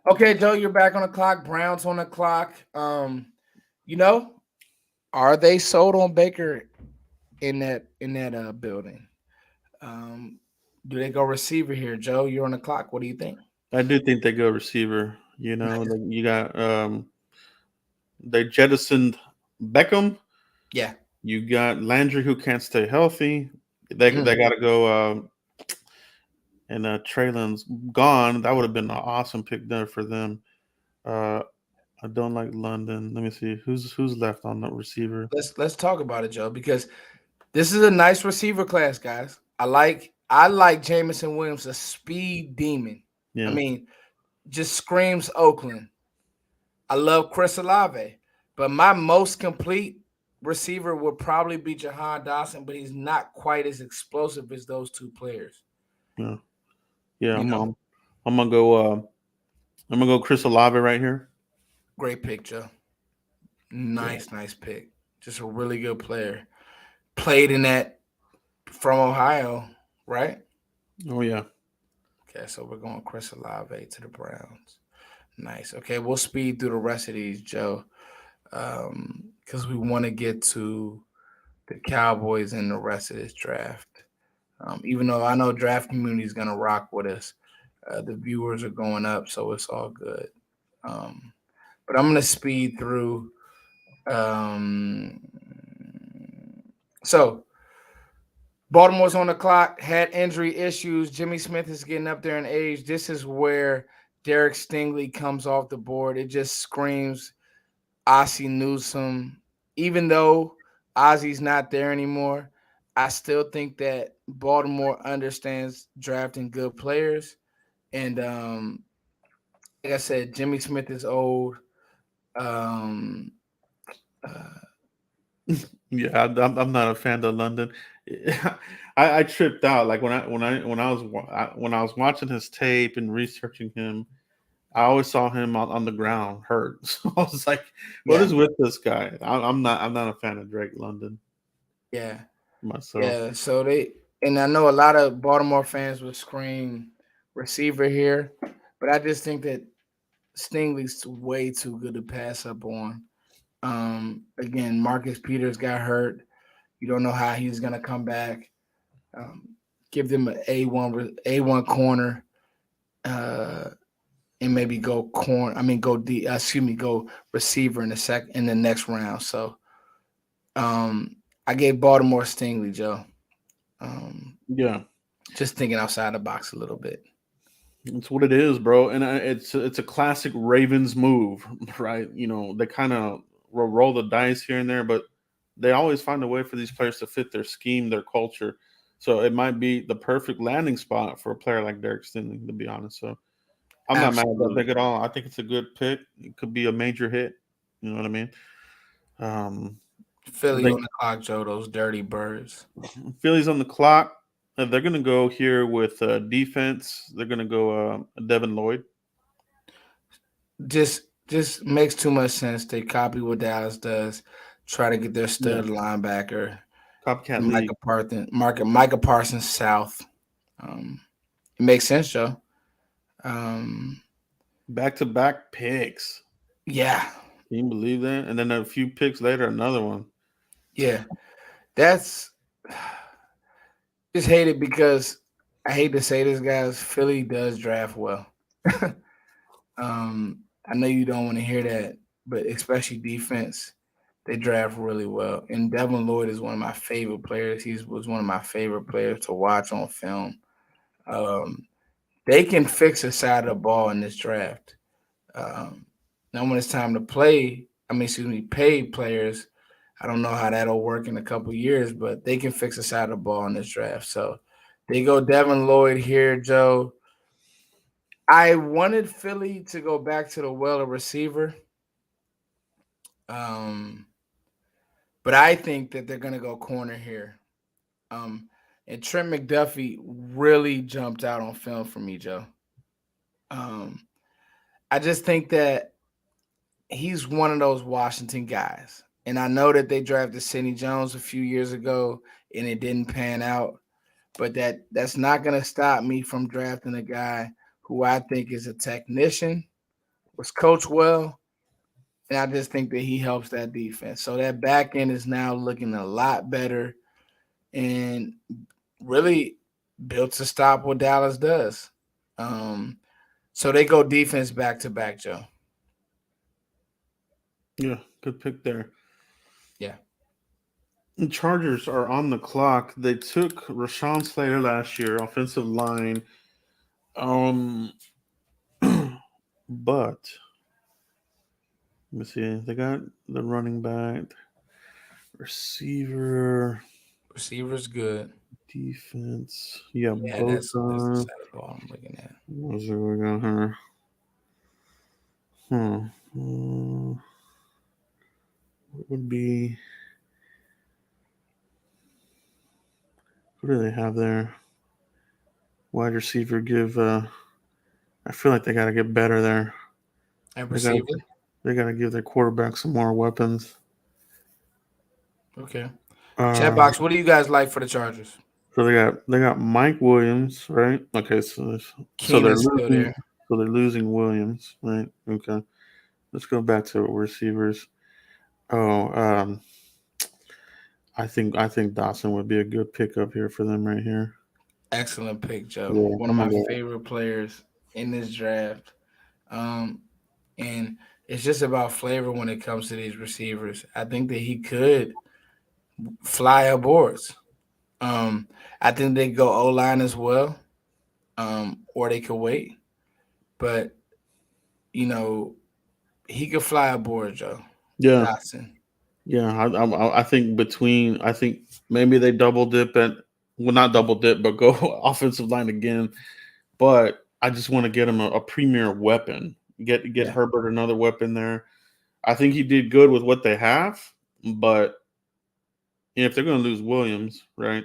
Okay, Joe, you're back on the clock. Browns on the clock. You know, are they sold on Baker in that building? Um, do they go receiver here, Joe? You're on the clock. What do you think? I do think they go receiver. You know, Nice. like you got they jettisoned Beckham. Yeah. You got Landry who can't stay healthy. They got to go. And Treylon's gone. That would have been an awesome pick there for them. Uh, I don't like London. Let me see who's left on the receiver. Let's talk about it, Joe, because this is a nice receiver class, guys. I like Jamison Williams, a speed demon. I Yeah, mean, just screams Oakland. I love Chris Olave, but my most complete receiver would probably be Jahan Dotson, but he's not quite as explosive as those two players. yeah, yeah. You know, I'm gonna go. I'm gonna go Chris Olave right here. great pick, Joe. Yeah. Nice pick. Just a really good player. Played in that from Ohio, right? Oh yeah. Okay, so we're going Chris Olave to the Browns. Nice. Okay, we'll speed through the rest of these, Joe, because we want to get to the Cowboys and the rest of this draft. Even though I know draft community is going to rock with us, the viewers are going up, so it's all good. Um, but I'm going to speed through. Um, so Baltimore's on the clock, had injury issues. Jimmy Smith is getting up there in age. This is where Derek Stingley comes off the board. It just screams Ozzie Newsome. Even though Ozzy's not there anymore, I still think that Baltimore understands drafting good players. And like I said, Jimmy Smith is old. Um, uh, Yeah, I'm not a fan of London. I tripped out like when I was watching his tape and researching him. I always saw him on the ground hurt. So I was like, "What yeah, is with this guy?" I'm not a fan of Drake London yeah, myself. yeah. So and I know a lot of Baltimore fans would scream receiver here, but I just think that Stingley's way too good to pass up on. Again, Marcus Peters got hurt. You don't know how he's gonna come back. Um, give them an A1 corner, uh, and maybe go corner. I mean, go receiver in the next round. So, I gave Baltimore Stingley, Joe. Um, Yeah, just thinking outside the box a little bit. it's what it is, bro. And it's a classic Ravens move, right? They kind of roll the dice here and there, but they always find a way for these players to fit their scheme, their culture. So it might be the perfect landing spot for a player like Derek Stingley, to be honest. So I'm not mad at that pick Absolutely. at all. I think it's a good pick. It could be a major hit. You know what I mean? Um, Philly they on the clock, Joe. Those dirty birds. Phillies on the clock. They're going to go here with defense. They're going to go Devin Loyd. Just makes too much sense. They copy what Dallas does. Try to get their Yeah, stud linebacker, copycat league. Micah Parsons South. Um, it makes sense, Joe. Um, Back-to-back picks. yeah, Can you believe that? And then a few picks later, another one. yeah. That's just hate it because I hate to say this, guys. Philly does draft well. I know you don't want to hear that, but especially defense, they draft really well. And Devin Lloyd is one of my favorite players. He was one of my favorite players to watch on film. Um, they can fix a side of the ball in this draft. Um, now, when it's time to pay players, I don't know how that'll work in a couple years, but they can fix a side of the ball in this draft. So they go Devin Lloyd here, Joe. I wanted Philly to go back to the well of receiver. Um, but I think that they're gonna go corner here. Um, and Trent McDuffie really jumped out on film for me, Joe. Um, I just think that he's one of those Washington guys. And I know that they drafted Sidney Jones a few years ago and it didn't pan out, but that's not gonna stop me from drafting a guy who I think is a technician, was coached well, and I just think that he helps that defense. So that back end is now looking a lot better and really built to stop what Dallas does. Um, so they go defense back to back, Joe. Yeah, good pick there. Yeah. The Chargers are on the clock. They took Rashawn Slater last year, offensive line. Um, but let me see. They got the running back, receiver, Receiver's good. defense. Yeah, Yeah, both. that's the side of the ball I'm looking at. What is it we got here? What would be? What do they have there? Wide receiver. Give. I feel like they got to get better there. And They got. receiver. They got to give their quarterback some more weapons. Okay. Chat Uh, box, what do you guys like for the Chargers? so they got Mike Williams, right? Okay, so they're Keenan's still losing. there. So they're losing Williams, right? Okay, let's go back to receivers. Oh, I think Dotson would be a good pickup here for them right here. Excellent pick, Joe. Yeah, One of I'm my gonna go. favorite players in this draft. Um, and it's just about flavor when it comes to these receivers. I think that he could fly up boards. Um, I think they go O line as well, or they could wait. But you know, he could fly aboard, Joe Yeah, Dotson. yeah. I think I think maybe they double dip at well, not double dip, but go offensive line again. But I just want to get him a premier weapon. Get Yeah, Herbert another weapon there. I think he did good with what they have, but if they're going to lose Williams, right?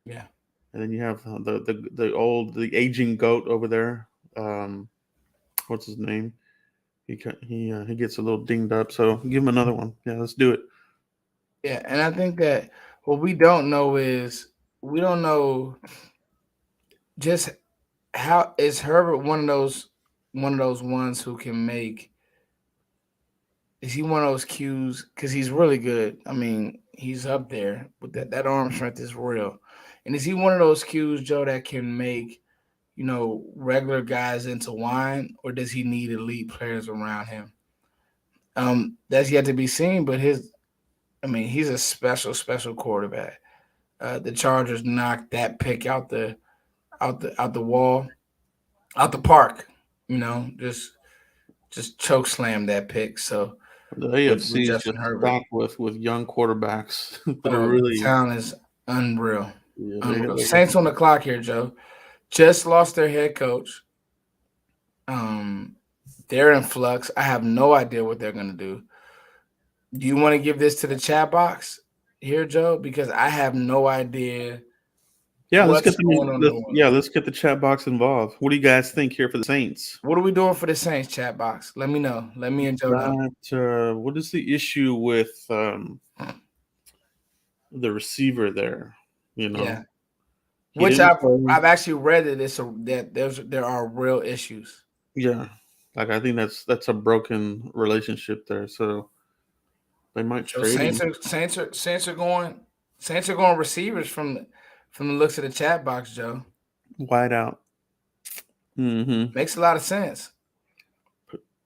yeah, And then you have the aging goat over there. Um, what's his name? He gets a little dinged up, so give him another one. Yeah, let's do it. yeah. And I think that what we don't know is we don't know just how is Herbert one of those ones who can make. Is he one of those cues? Because he's really good. I mean, he's up there, but that arm strength is real. And is he one of those Qs, Joe, that can make regular guys into wine, or does he need elite players around him? That's yet to be seen. But he's a special, special quarterback. The Chargers knocked that pick out the wall, out the park. Just choke slam that pick. So The with AFC is Justin just Herbert, stacked with young quarterbacks that are the really talent is unreal, yeah unreal. they Saints on the clock here, Joe. Just lost their head coach. Um, they're in flux. I have no idea what they're gonna do. Do you want to give this to the chat box here, Joe? Because I have no idea yeah what's going on in New Orleans. let's get the chat box involved. What do you guys think here for the Saints? What are we doing for the Saints chat box? Let me know. Let me and Joe know. What is the issue with the receiver there? You know, Yeah, he which didn't I've play. I've actually read that there are real issues. Yeah, like I think that's a broken relationship there. So they might So trade him Saints are going receivers from the looks of the chat box, Joe. wide out. Mm-hmm. Makes a lot of sense.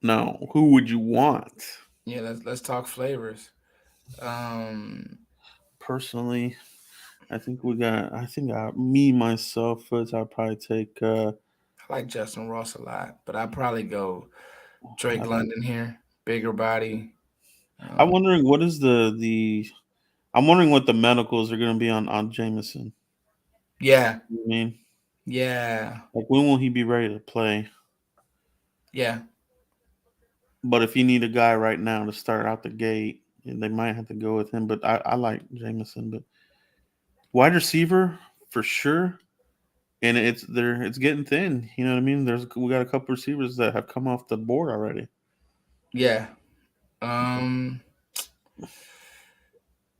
Now, who would you want? Yeah, let's talk flavors. Um, Personally, I think me myself first. I'd probably take. I like Justin Ross a lot, but I'd probably go Drake I like. London here, bigger body. I'm Um, wondering what is the. I'm wondering what the medicals are going to be on Jameson. yeah, You know what I mean, yeah, like when will he be ready to play? yeah, But if you need a guy right now to start out the gate, they might have to go with him. But I like Jameson. But wide receiver for sure, and it's getting thin. You know what I mean? We got a couple receivers that have come off the board already. yeah. Um,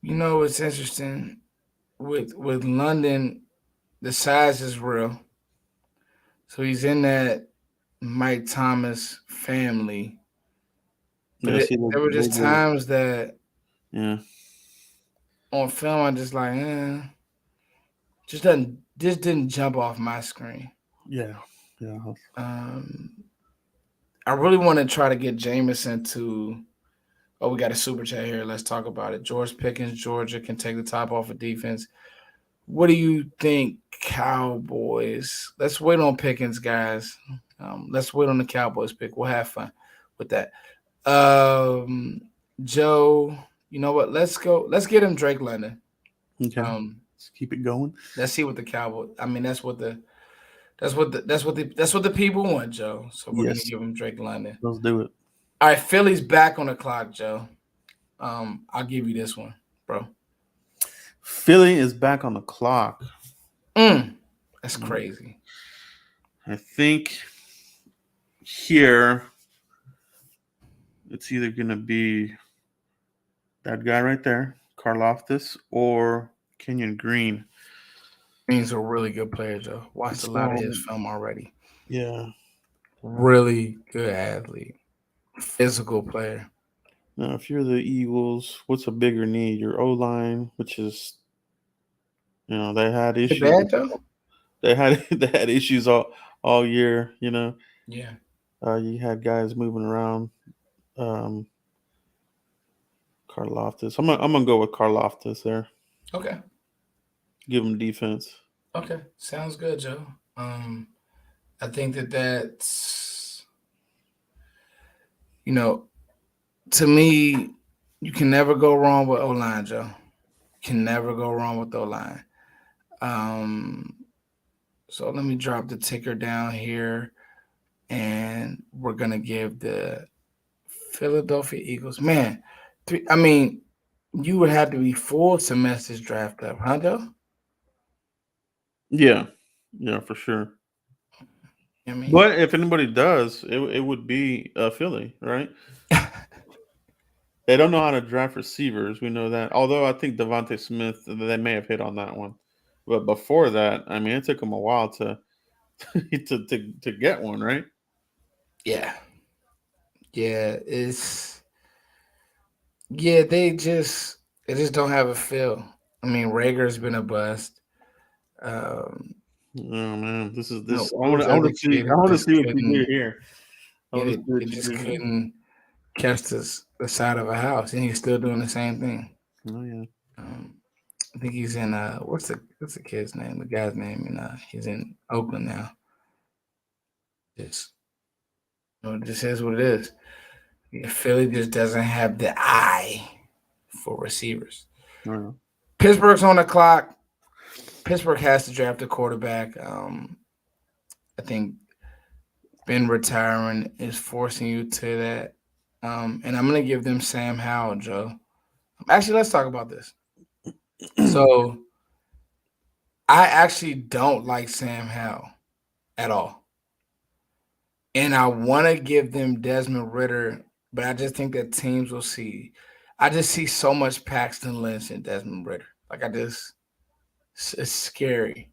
what's interesting with London, the size is real. So he's in that Mike Thomas family. But Yeah, see there were just times that yeah, on film I just like, just didn't jump off my screen. yeah, yeah. Um, I really want to try to get Jameson to. Oh, we got a super chat here. Let's talk about it. George Pickens, Georgia can take the top off of defense. What do you think, Cowboys? Let's wait on Pickens, guys. Let's wait on the Cowboys pick. We'll have fun with that. Um, Joe, you know what? Let's go. Let's get him Drake London. Okay, let's keep it going. Let's see what the Cowboys. I mean, that's what the people want, Joe. So we're gonna Yes, give him Drake London. let's do it. All right, Philly's back on the clock, Joe. I'll give you this one, bro. Philly is back on the clock. That's crazy. I think here it's either going to be that guy right there, Karloftis, or Kenyon Green. He's a really good player, Joe. Watched a lot of his film already. Yeah. Really good athlete, physical player. Now, if you're the Eagles, what's a bigger need? Your O line, which is, they had Is it issues. bad though? They had issues all year. Yeah. You had guys moving around. Um, Karloftis. I'm gonna go with Karloftis there. Okay. Give him defense. Okay. Sounds good, Joe. I think that's to me, you can never go wrong with O line, Joe. Can never go wrong with O line. So let me drop the ticker down here, and we're gonna give the Philadelphia Eagles. Man, you would have to be full semester's draft up, huh, Joe? Yeah, yeah, for sure. I mean, But if anybody does, it would be Philly, right? They don't know how to draft receivers. We know that. Although I think Devontae Smith, they may have hit on that one. But before that, it took them a while to to get one, right? yeah, yeah, they just don't have a feel. I mean, Rager's been a bust. Oh man, this is No, this. what was the I want other to see. kid I who want to just see what you couldn't? do here. I want to see what He you just do here. couldn't catch the side of a house, and he's still doing the same thing. Oh yeah. Um, I think he's in what's the kid's name? The guy's name, and he's in Oakland now. Just it just is what it is. Yeah, Philly just doesn't have the eye for receivers. Oh, Pittsburgh's on the clock. Pittsburgh has to draft a quarterback. I think Ben retiring is forcing you to that. And I'm gonna give them Sam Howell, Joe. Actually, let's talk about this. So I actually don't like Sam Howell at all. And I want to give them Desmond Ritter, but I just think that teams will see. I just see so much Paxton Lynch and Desmond Ritter. Like it's scary,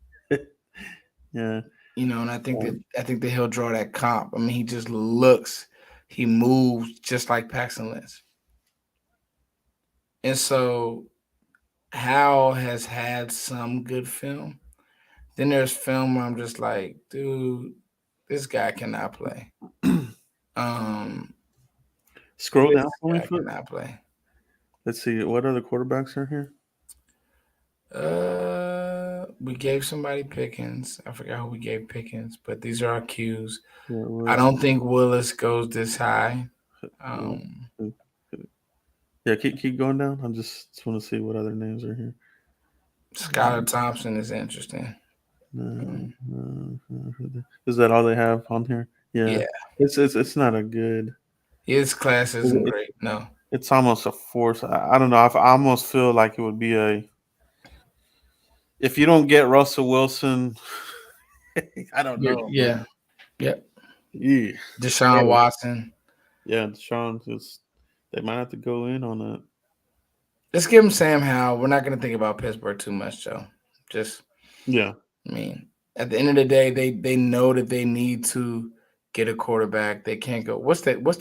yeah. and I think that he'll draw that comp. I mean, he moves just like Paxton Lynch, and so Howell has had some good film. Then there's film where I'm just like, dude, this guy cannot play. Um, Scroll this down for me, guy foot. cannot play. Let's see what other quarterbacks are here. We gave somebody Pickens. I forgot who we gave Pickens, but these are our cues. Yeah, I don't think Willis goes this high. yeah, keep going down. I just want to see what other names are here. Skylar Thompson is interesting. Is that all they have on here? Yeah. Yeah. It's not a good. His class isn't great. No. It's almost a force. I don't know. I almost feel like it would be if you don't get Russell Wilson. I don't know. Yeah. Yep. Yeah. Deshaun Watson. Yeah, Deshaun they might have to go in on that. Let's give him Sam Howell. We're not going to think about Pittsburgh too much, Joe. Yeah. I mean, at the end of the day, they know that they need to get a quarterback. They can't go. What's Pittsburgh's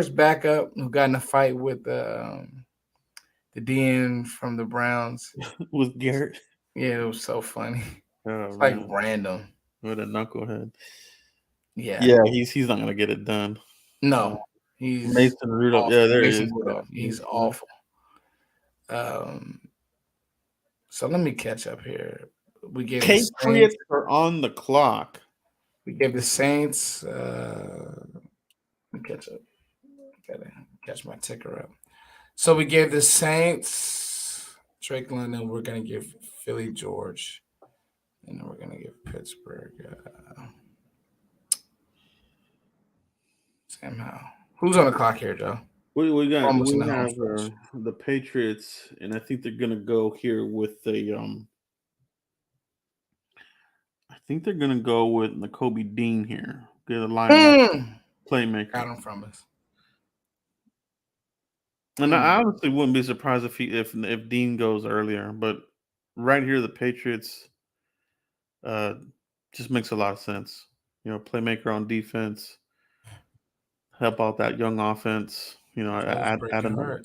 backup who got in a fight with the DN from the Browns with Garrett? Yeah, it was so funny. Oh, it's like random. With a knucklehead. Yeah. Yeah, he's not gonna get it done. No, he's Mason Rudolph. Awful. Yeah, there Mason he is. Rudolph. He's awful. So let me catch up here. We gave Patriots are on the clock. We gave the Saints. Let me catch up. Gotta catch my ticker up. So we gave the Saints Drake London. We're gonna give Philly George, and then we're gonna give Pittsburgh Sam Howell. Who's on the clock here, Joe? We have the Patriots, and I think they're gonna go here with the I think they're gonna go with Nkobe Dean here. Get a linebacker, playmaker. Got him from us. And I honestly wouldn't be surprised if Dean goes earlier, but right here the Patriots just makes a lot of sense. Playmaker on defense, help out that young offense. Add another.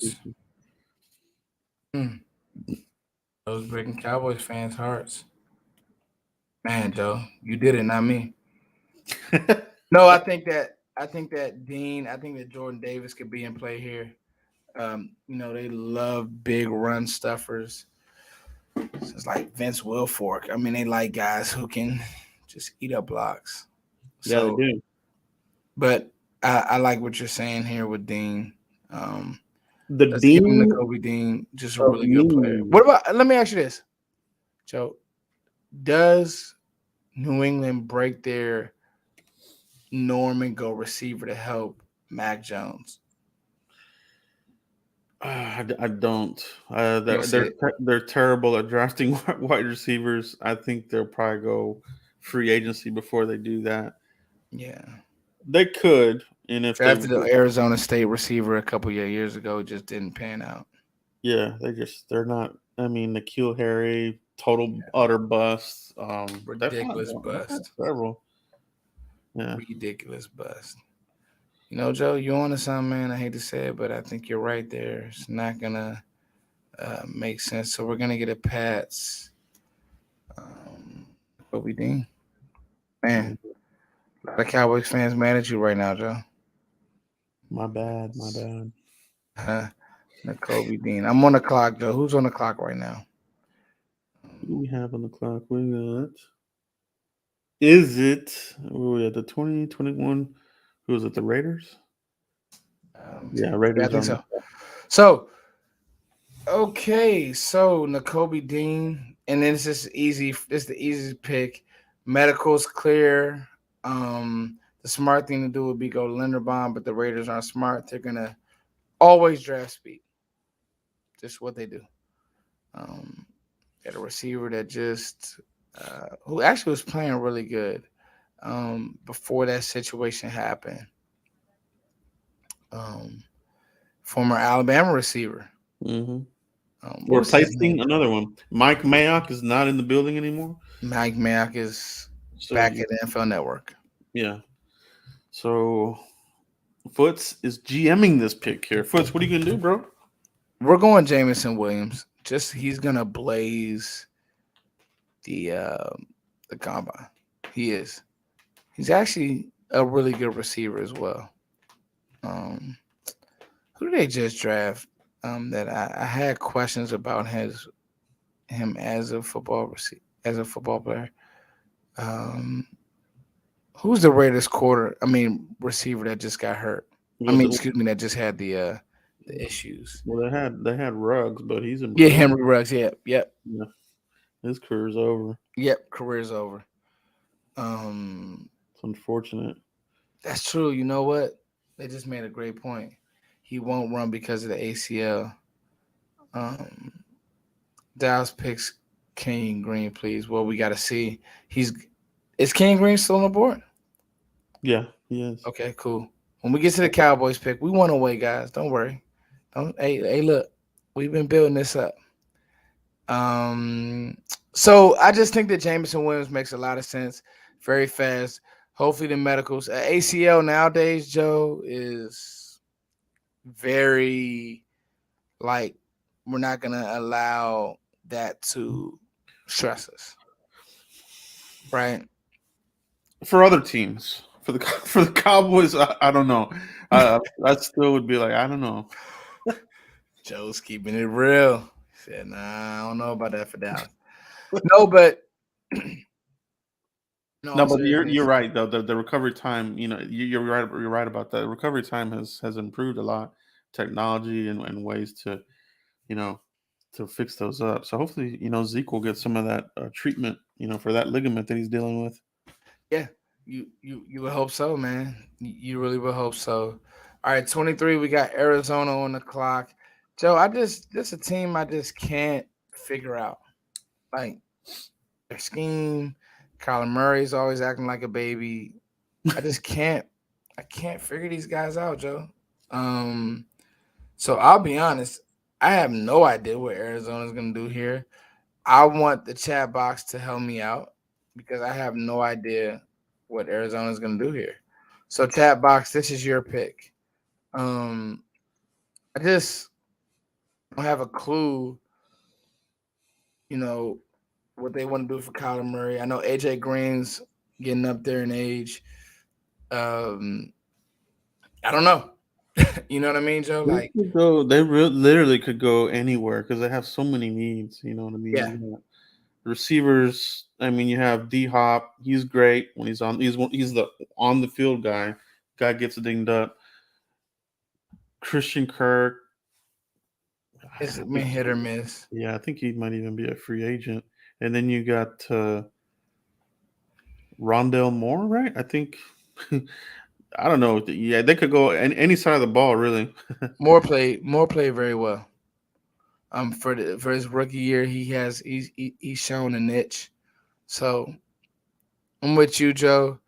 Those breaking Cowboys fans' hearts. Man, Joe, you did it, not me. No, I think that Dean, I think that Jordan Davis could be in play here. They love big run stuffers. It's like Vince Wilfork. I mean, they like guys who can just eat up blocks. Yeah, they do. But I like what you're saying here with Dean. The Dean, Nkobe Dean, just a really good player. What about? Let me ask you this, Joe. Does New England break their norm and go receiver to help Mac Jones? I don't. They're terrible at drafting wide receivers. I think they'll probably go free agency before they do that. Yeah, they could. And if drafted an Arizona State receiver a couple of years ago, it just didn't pan out. Yeah, they're not. I mean, N'Keal Harry, total utter bust. Ridiculous bust. Several. Yeah, ridiculous bust. Joe, you on to something, man. I hate to say it, but I think you're right there. It's not gonna make sense. So we're gonna get a Pats Kobe Dean. Man, a lot of Cowboys fans mad at you right now, Joe. My bad. My bad. Kobe Dean. I'm on the clock, Joe. Who's on the clock right now? What do we have on the clock? We got. Is it? Oh, yeah, the 2021. Who was it? The Raiders? Yeah, Yeah, I Raiders think on the. so. So, okay. So, Nkobe Dean. And then it's just easy. It's the easiest pick. Medical's clear. The smart thing to do would be go Linderbaum, but the Raiders aren't smart. They're going to always draft speed. Just what they do. Got a receiver that just who actually was playing really good before that situation happened. Former Alabama receiver. Mm-hmm. What We're was his name? replacing another one. Mike Mayock is not in the building anymore. Mike Mayock is So back at the NFL Network. yeah. So Foots is GMing this pick here. Foots, what are you gonna do, bro? We're going Jamison Williams. Just he's gonna blaze the combine. He is. He's actually a really good receiver as well. Who did they just draft? That I had questions about him as a football player. Who's the Raiders receiver that just got hurt? Was it? Excuse me, that just had the issues. Well, they had Ruggs, but he's Yeah, improved. Henry Ruggs. Yep. Yeah, his career's over. Yep, career's over. It's unfortunate. That's true. You know what? They just made a great point. He won't run because of the ACL. Dallas picks King Green, please. Well, we got to see. Is King Green still on the board? Yeah, he is. Okay, cool. When we get to the Cowboys pick, we want to wait, guys. Don't worry. Hey, look, we've been building this up. So I just think that Jamison Williams makes a lot of sense. Very fast. Hopefully the medicals. ACL nowadays, Joe, is very we're not gonna allow that to stress us, right? For other teams, for the Cowboys, I don't know. I still would be like, I don't know. Joe's keeping it real. He said, "Nah, I don't know about that for Dallas." No, but no, but you're right though. The recovery time, you're right. You're right about that. Recovery time has improved a lot. Technology and ways to, to fix those up. So hopefully, Zeke will get some of that treatment, for that ligament that he's dealing with. Yeah, you would hope so, man. You really would hope so. All right, 23. We got Arizona on the clock. Joe, this a team I just can't figure out. Like their scheme. Kyler Murray's always acting like a baby. I just can't. I can't figure these guys out, Joe. So I'll be honest. I have no idea what Arizona's gonna do here. I want the chat box to help me out because I have no idea what Arizona's gonna do here. So chat box, this is your pick. I just don't have a clue, what they want to do for Kyler Murray. I know AJ Green's getting up there in age. I don't know. You know what I mean, Joe? Like, They literally could go anywhere because they have so many needs. You know what I mean? yeah. Receivers. I mean, you have D Hop. He's great when he's on. He's the on the field guy. Guy gets dinged up. Christian Kirk. It's been hit or miss. Yeah, I think he might even be a free agent. And then you got Rondell Moore, right? I think. I don't know. Yeah, they could go any side of the ball, really. Moore played very well. For his rookie year, he's shown a niche. So I'm with you, Joe.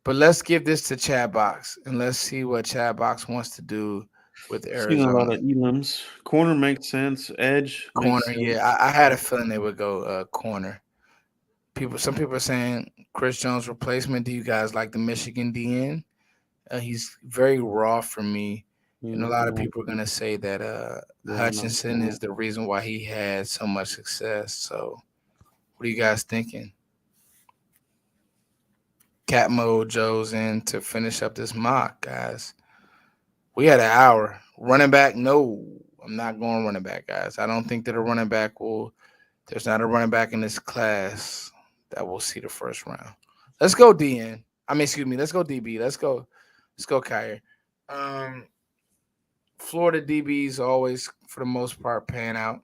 But let's give this to Chad Box and let's see what Chad Box wants to do with Seeing a lot Arizona. of Elims. Corner makes sense. Edge Corner, makes sense. yeah. I had a feeling they would go corner. Some people are saying Chris Jones replacement. Do you guys like the Michigan DN? He's very raw for me. And a lot of people are going to say that Hutchinson is the reason why he had so much success. So what are you guys thinking? Cat mode Joe's in to finish up this mock, guys. We had an hour. Running back, no. I'm not going running back, guys. I don't think that a running back will. There's not a running back in this class that will see the first round. Let's go DN. I mean, excuse me. Let's go DB. Let's go. Let's go Kyrie. Um, Florida DBs always, for the most part, pan out.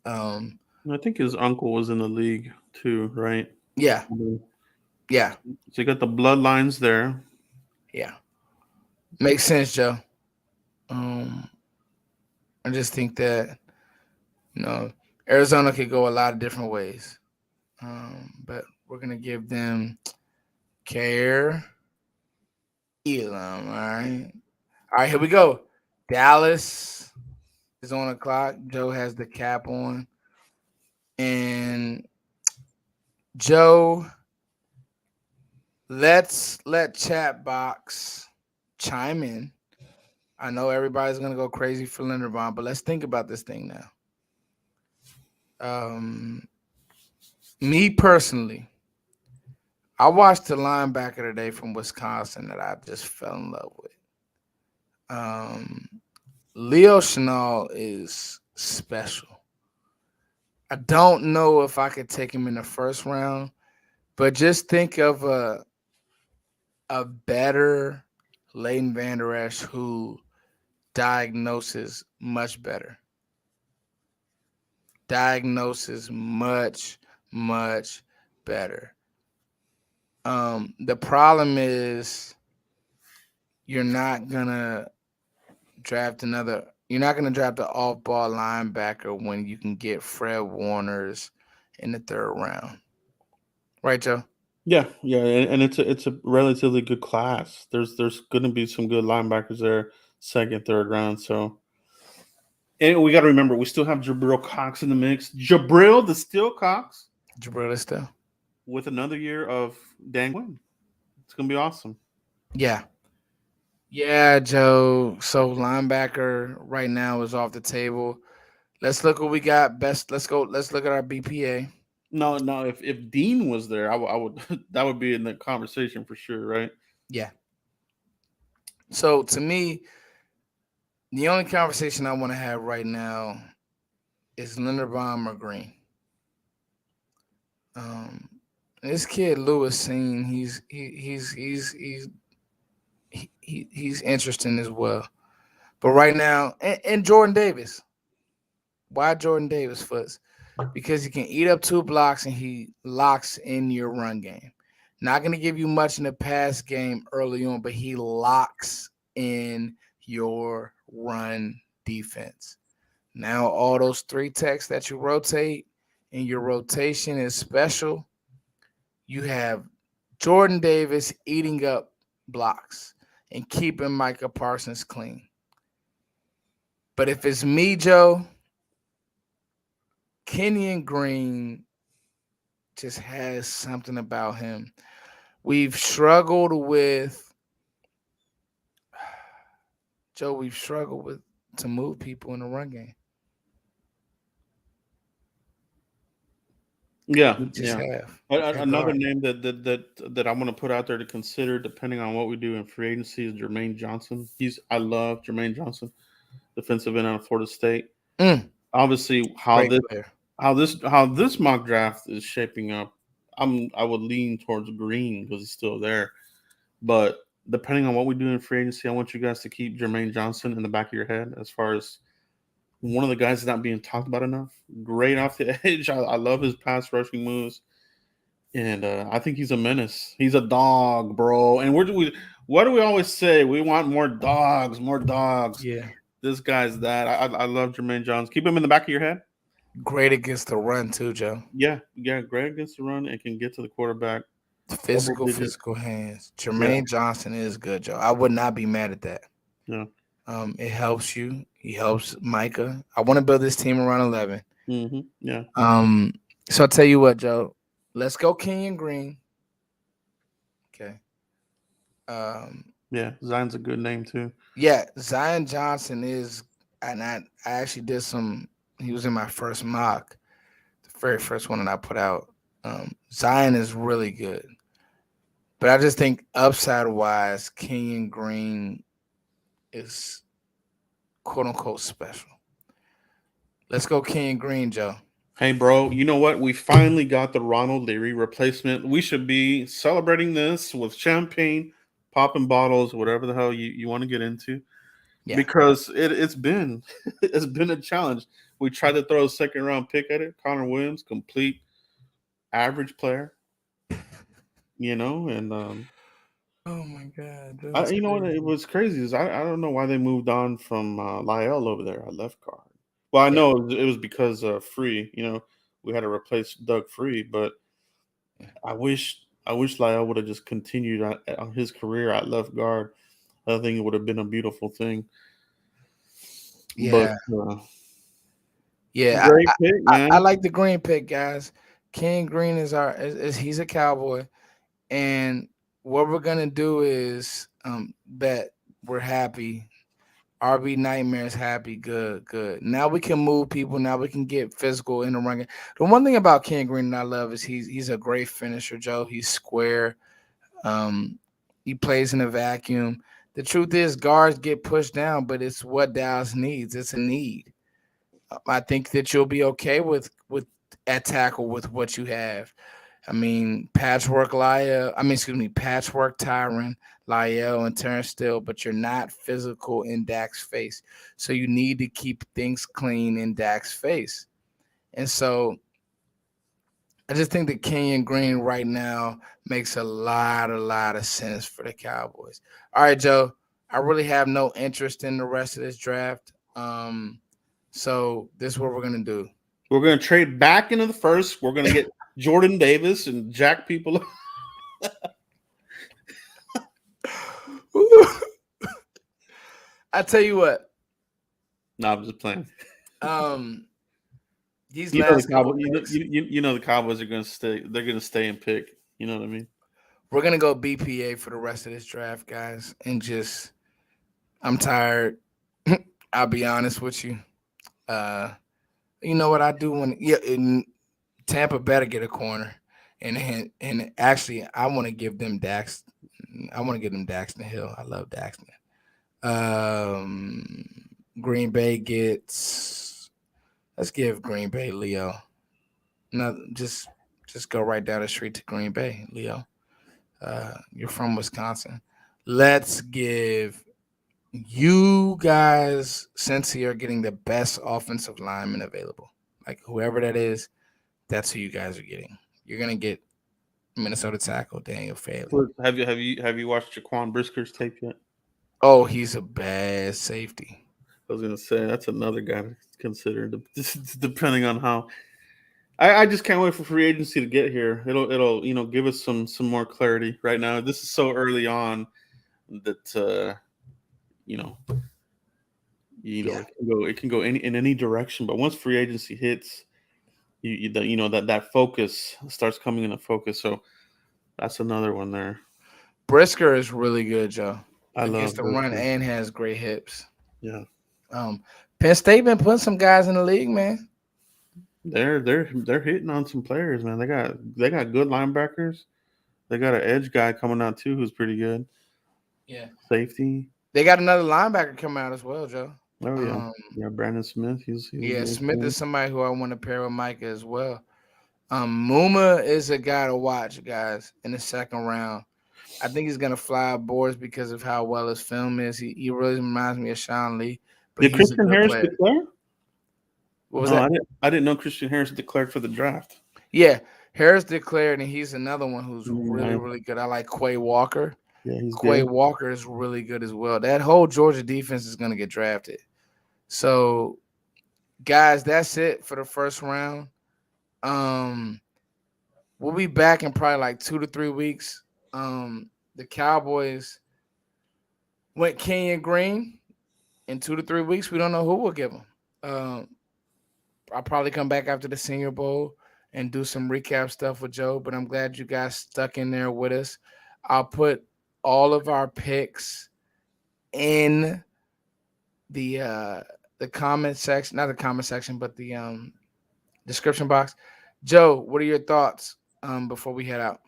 Um, I think his uncle was in the league too, right? yeah, yeah, So you got the bloodlines there. yeah. Makes sense, Joe. Um, I just think that you know Arizona could go a lot of different ways, but we're gonna give them care. Elam, all right. Here we go. Dallas is on the clock. Joe has the cap on, and Joe, let's let chat box chime in. I know everybody's gonna go crazy for Linderbaum, but let's think about this thing now. Me personally, I watched the linebacker today from Wisconsin that I just fell in love with. Leo Chenal is special. I don't know if I could take him in the first round, but just think of a better Leighton Vander Esch who diagnoses much better. Diagnoses much, much better. The problem is you're not gonna draft another. You're not gonna draft an off-ball linebacker when you can get Fred Warner's in the third round, right, Joe? Yeah, yeah, and it's a relatively good class. There's going to be some good linebackers there, second, third round. So, and we got to remember we still have Jabril Cox in the mix. Jabril the Steel Cox Jabril still. with another year of dangling. It's going to be awesome. Yeah. Yeah, Joe. So linebacker right now is off the table. Let's look what we got. Best. Let's go. Let's look at our BPA. No, no. If Dean was there, I would that would be in the conversation for sure, right? Yeah. So to me, the only conversation I want to have right now is Linderbaum or Green. Um, this kid Lewis Seen, he's interesting as well. But right now, and Jordan Davis. Why Jordan Davis, Foots? Because he can eat up 2 blocks and he locks in your run game. Not going to give you much in the pass game early on, but he locks in your run defense. Now, all those 3 techs that you rotate and your rotation is special. You have Jordan Davis eating up blocks and keeping Micah Parsons clean. But if it's me, Joe, Kenyon Green just has something about him. We've struggled with Joe. We've struggled with to move people in the run game. Yeah, We just yeah. have. Another name that I want to put out there to consider, depending on what we do in free agency, is Jermaine Johnson. I love Jermaine Johnson, defensive end out of Florida State. Obviously, Great player. how this mock draft is shaping up, I would lean towards Green because he's still there. But depending on what we do in free agency, I want you guys to keep Jermaine Johnson in the back of your head as far as one of the guys that's not being talked about enough. Great off the edge. I love his pass rushing moves. And I think he's a menace. He's a dog, bro. And what do we always say? We want more dogs, more dogs. Yeah. This guy's that. I love Jermaine Johnson. Keep him in the back of your head. Great against the run too, Joe. Yeah, great against the run and can get to the quarterback. Physical hands. Jermaine Johnson is good, Joe. I would not be mad at that. Yeah. It helps you. He helps Micah. I want to build this team around 11. Mm-hmm. Yeah. So I'll tell you what, Joe. Let's go Kenyon Green. Okay. Yeah, Zion's a good name too. Yeah, Zion Johnson is, and I actually did some. He was in my first mock, the very first one that I put out. Zion is really good. But I just think upside wise, Kenyon Green is quote unquote special. Let's go Kenyon Green, Joe. Hey, bro, you know what? We finally got the Ronald Leary replacement. We should be celebrating this with champagne, popping bottles, whatever the hell you want to get into, Yeah. because it's been it's been a challenge. We tried to throw a second round pick at it. Connor Williams, complete average player, and Oh my God, I, that's you know what? It crazy. was crazy. Is I don't know why they moved on from Lyell over there at left guard. Well, I Yeah, know it was because Free. We had to replace Doug Free, but yeah, I wish Lyell would have just continued on his career at left guard. I think it would have been a beautiful thing. But yeah. Yeah, great pick, I man. like the Green pick, guys. Ken Green is he's a Cowboy, and what we're gonna do is bet we're happy. RB Nightmare's happy. Good, good. Now we can move people. Now we can get physical in the run game. The one thing about Ken Green that I love is he's a great finisher, Joe. He's square. Um, he plays in a vacuum. The truth is, guards get pushed down, but it's what Dallas needs. It's a need. I think that you'll be okay with at tackle with what you have. I mean, patchwork Lyell. I mean, excuse me, patchwork Tyron, Lyell, and Turnstile, but you're not physical in Dak's face. So you need to keep things clean in Dak's face. And so I just think that Kenyon Green right now makes a lot of sense for the Cowboys. All right, Joe. I really have no interest in the rest of this draft. So this is what we're gonna do. We're gonna trade back into the first. We're gonna get Jordan Davis and jack people. I tell you what. No, I'm just playing. Um, these You know the last couple Cowboys. picks, You know the Cowboys are gonna stay. They're gonna stay and pick. You know what I mean? we're gonna go BPA for the rest of this draft, guys, and just I'm tired. I'll be honest with you. Uh, you know what I do when Tampa better get a corner, and actually I want to give them Dax. I want to give them Daxton Hill. I love Daxton. Um, Green Bay gets. Let's give Green Bay Leo. No, just go right down the street to Green Bay, Leo. You're from Wisconsin. Let's give you guys, since you're getting the best offensive lineman available, like whoever that is, that's who you guys are getting. You're gonna get Minnesota tackle Daniel Fairley. Have you watched Jaquan Brisker's tape yet? Oh, he's a bad safety. I was gonna say that's another guy to consider, depending on how. I just can't wait for free agency to get here. It'll give us some more clarity. Right now, this is so early on that you know Yeah. it can go in any direction. But once free agency hits, that focus starts coming into focus. So that's another one there. Brisker is really good, Joe. I Against love the run Brisker. and has great hips. Yeah, Um, Penn State been putting some guys in the league, man. they're hitting on some players, man. They got good linebackers. They got an edge guy coming out too, who's pretty good. Yeah. Safety. They got another linebacker coming out as well, Joe. Oh yeah, Um, yeah. Brandon Smith. He's a yeah, good Smith player. is somebody who I want to pair with Micah as well. Muma is a guy to watch, guys, in the second round. I think he's gonna fly boards because of how well his film is. He really reminds me of Sean Lee, but Did he's a Christian good Harris player. declare? What was Oh, that? I didn't know Christian Harris declared for the draft. Yeah, Harris declared, and he's another one who's really, Yeah, really good. I like Quay Walker. yeah, he's Quay good. Walker is really good as well. That whole Georgia defense is gonna get drafted. So, guys, that's it for the first round. Um, we'll be back in probably like 2 to 3 weeks. The Cowboys went Kenyon Green in 2 to 3 weeks. We don't know who we'll give them. I'll probably come back after the Senior Bowl and do some recap stuff with Joe, but I'm glad you guys stuck in there with us. I'll put all of our picks in the comment section, not the comment section, but the description box. Joe, what are your thoughts before we head out?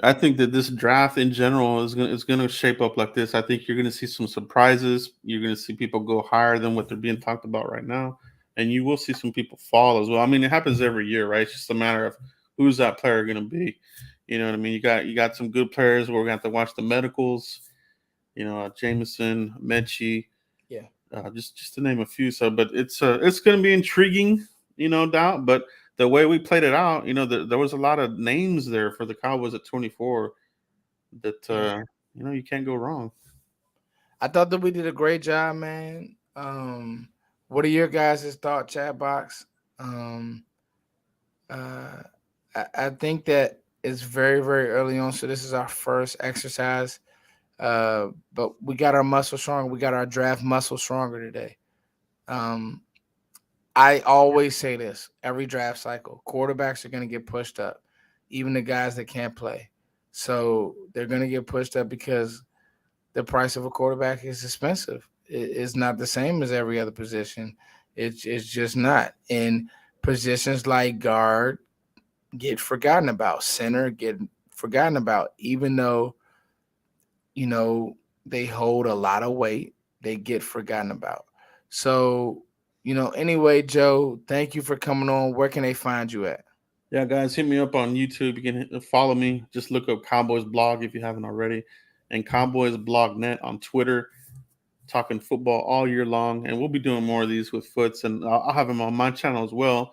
I think that this draft in general is gonna shape up like this. I think you're gonna see some surprises. You're gonna see people go higher than what they're being talked about right now, and you will see some people fall as well. I mean, it happens every year, right? It's just a matter of who's that player gonna be. You know what I mean? You got some good players where we're gonna have to watch the medicals. Jameson, Mechie, Yeah. just to name a few. So, but it's going to be intriguing, no doubt. But the way we played it out, there was a lot of names there for the Cowboys at 24 that Yeah. you can't go wrong. I thought that we did a great job, man. What are your guys' thought chat box? Um, uh, I think that it's very, very early on. So this is our first exercise. But we got our muscle stronger. We got our draft muscle stronger today. Um, I always say this every draft cycle: quarterbacks are going to get pushed up, even the guys that can't play. So they're going to get pushed up because the price of a quarterback is expensive. It's not the same as every other position. It's just not. And positions like guard get forgotten about, center get forgotten about, even though they hold a lot of weight, they get forgotten about. So, anyway, Joe, thank you for coming on. Where can they find you at? Yeah, guys, hit me up on YouTube. You can follow me. Just look up Cowboys blog if you haven't already, and Cowboys blog net on Twitter. Talking football all year long, and we'll be doing more of these with Foots, and I'll have them on my channel as well.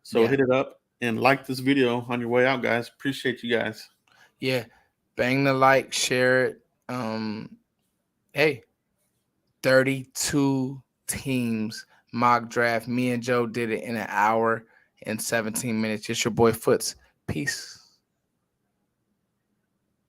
So Yeah. hit it up and like this video on your way out, guys. Appreciate you guys. Yeah. Bang the like, share it. Hey, 32 teams mock draft. Me and Joe did it in an hour and 17 minutes. It's your boy Foots. Peace.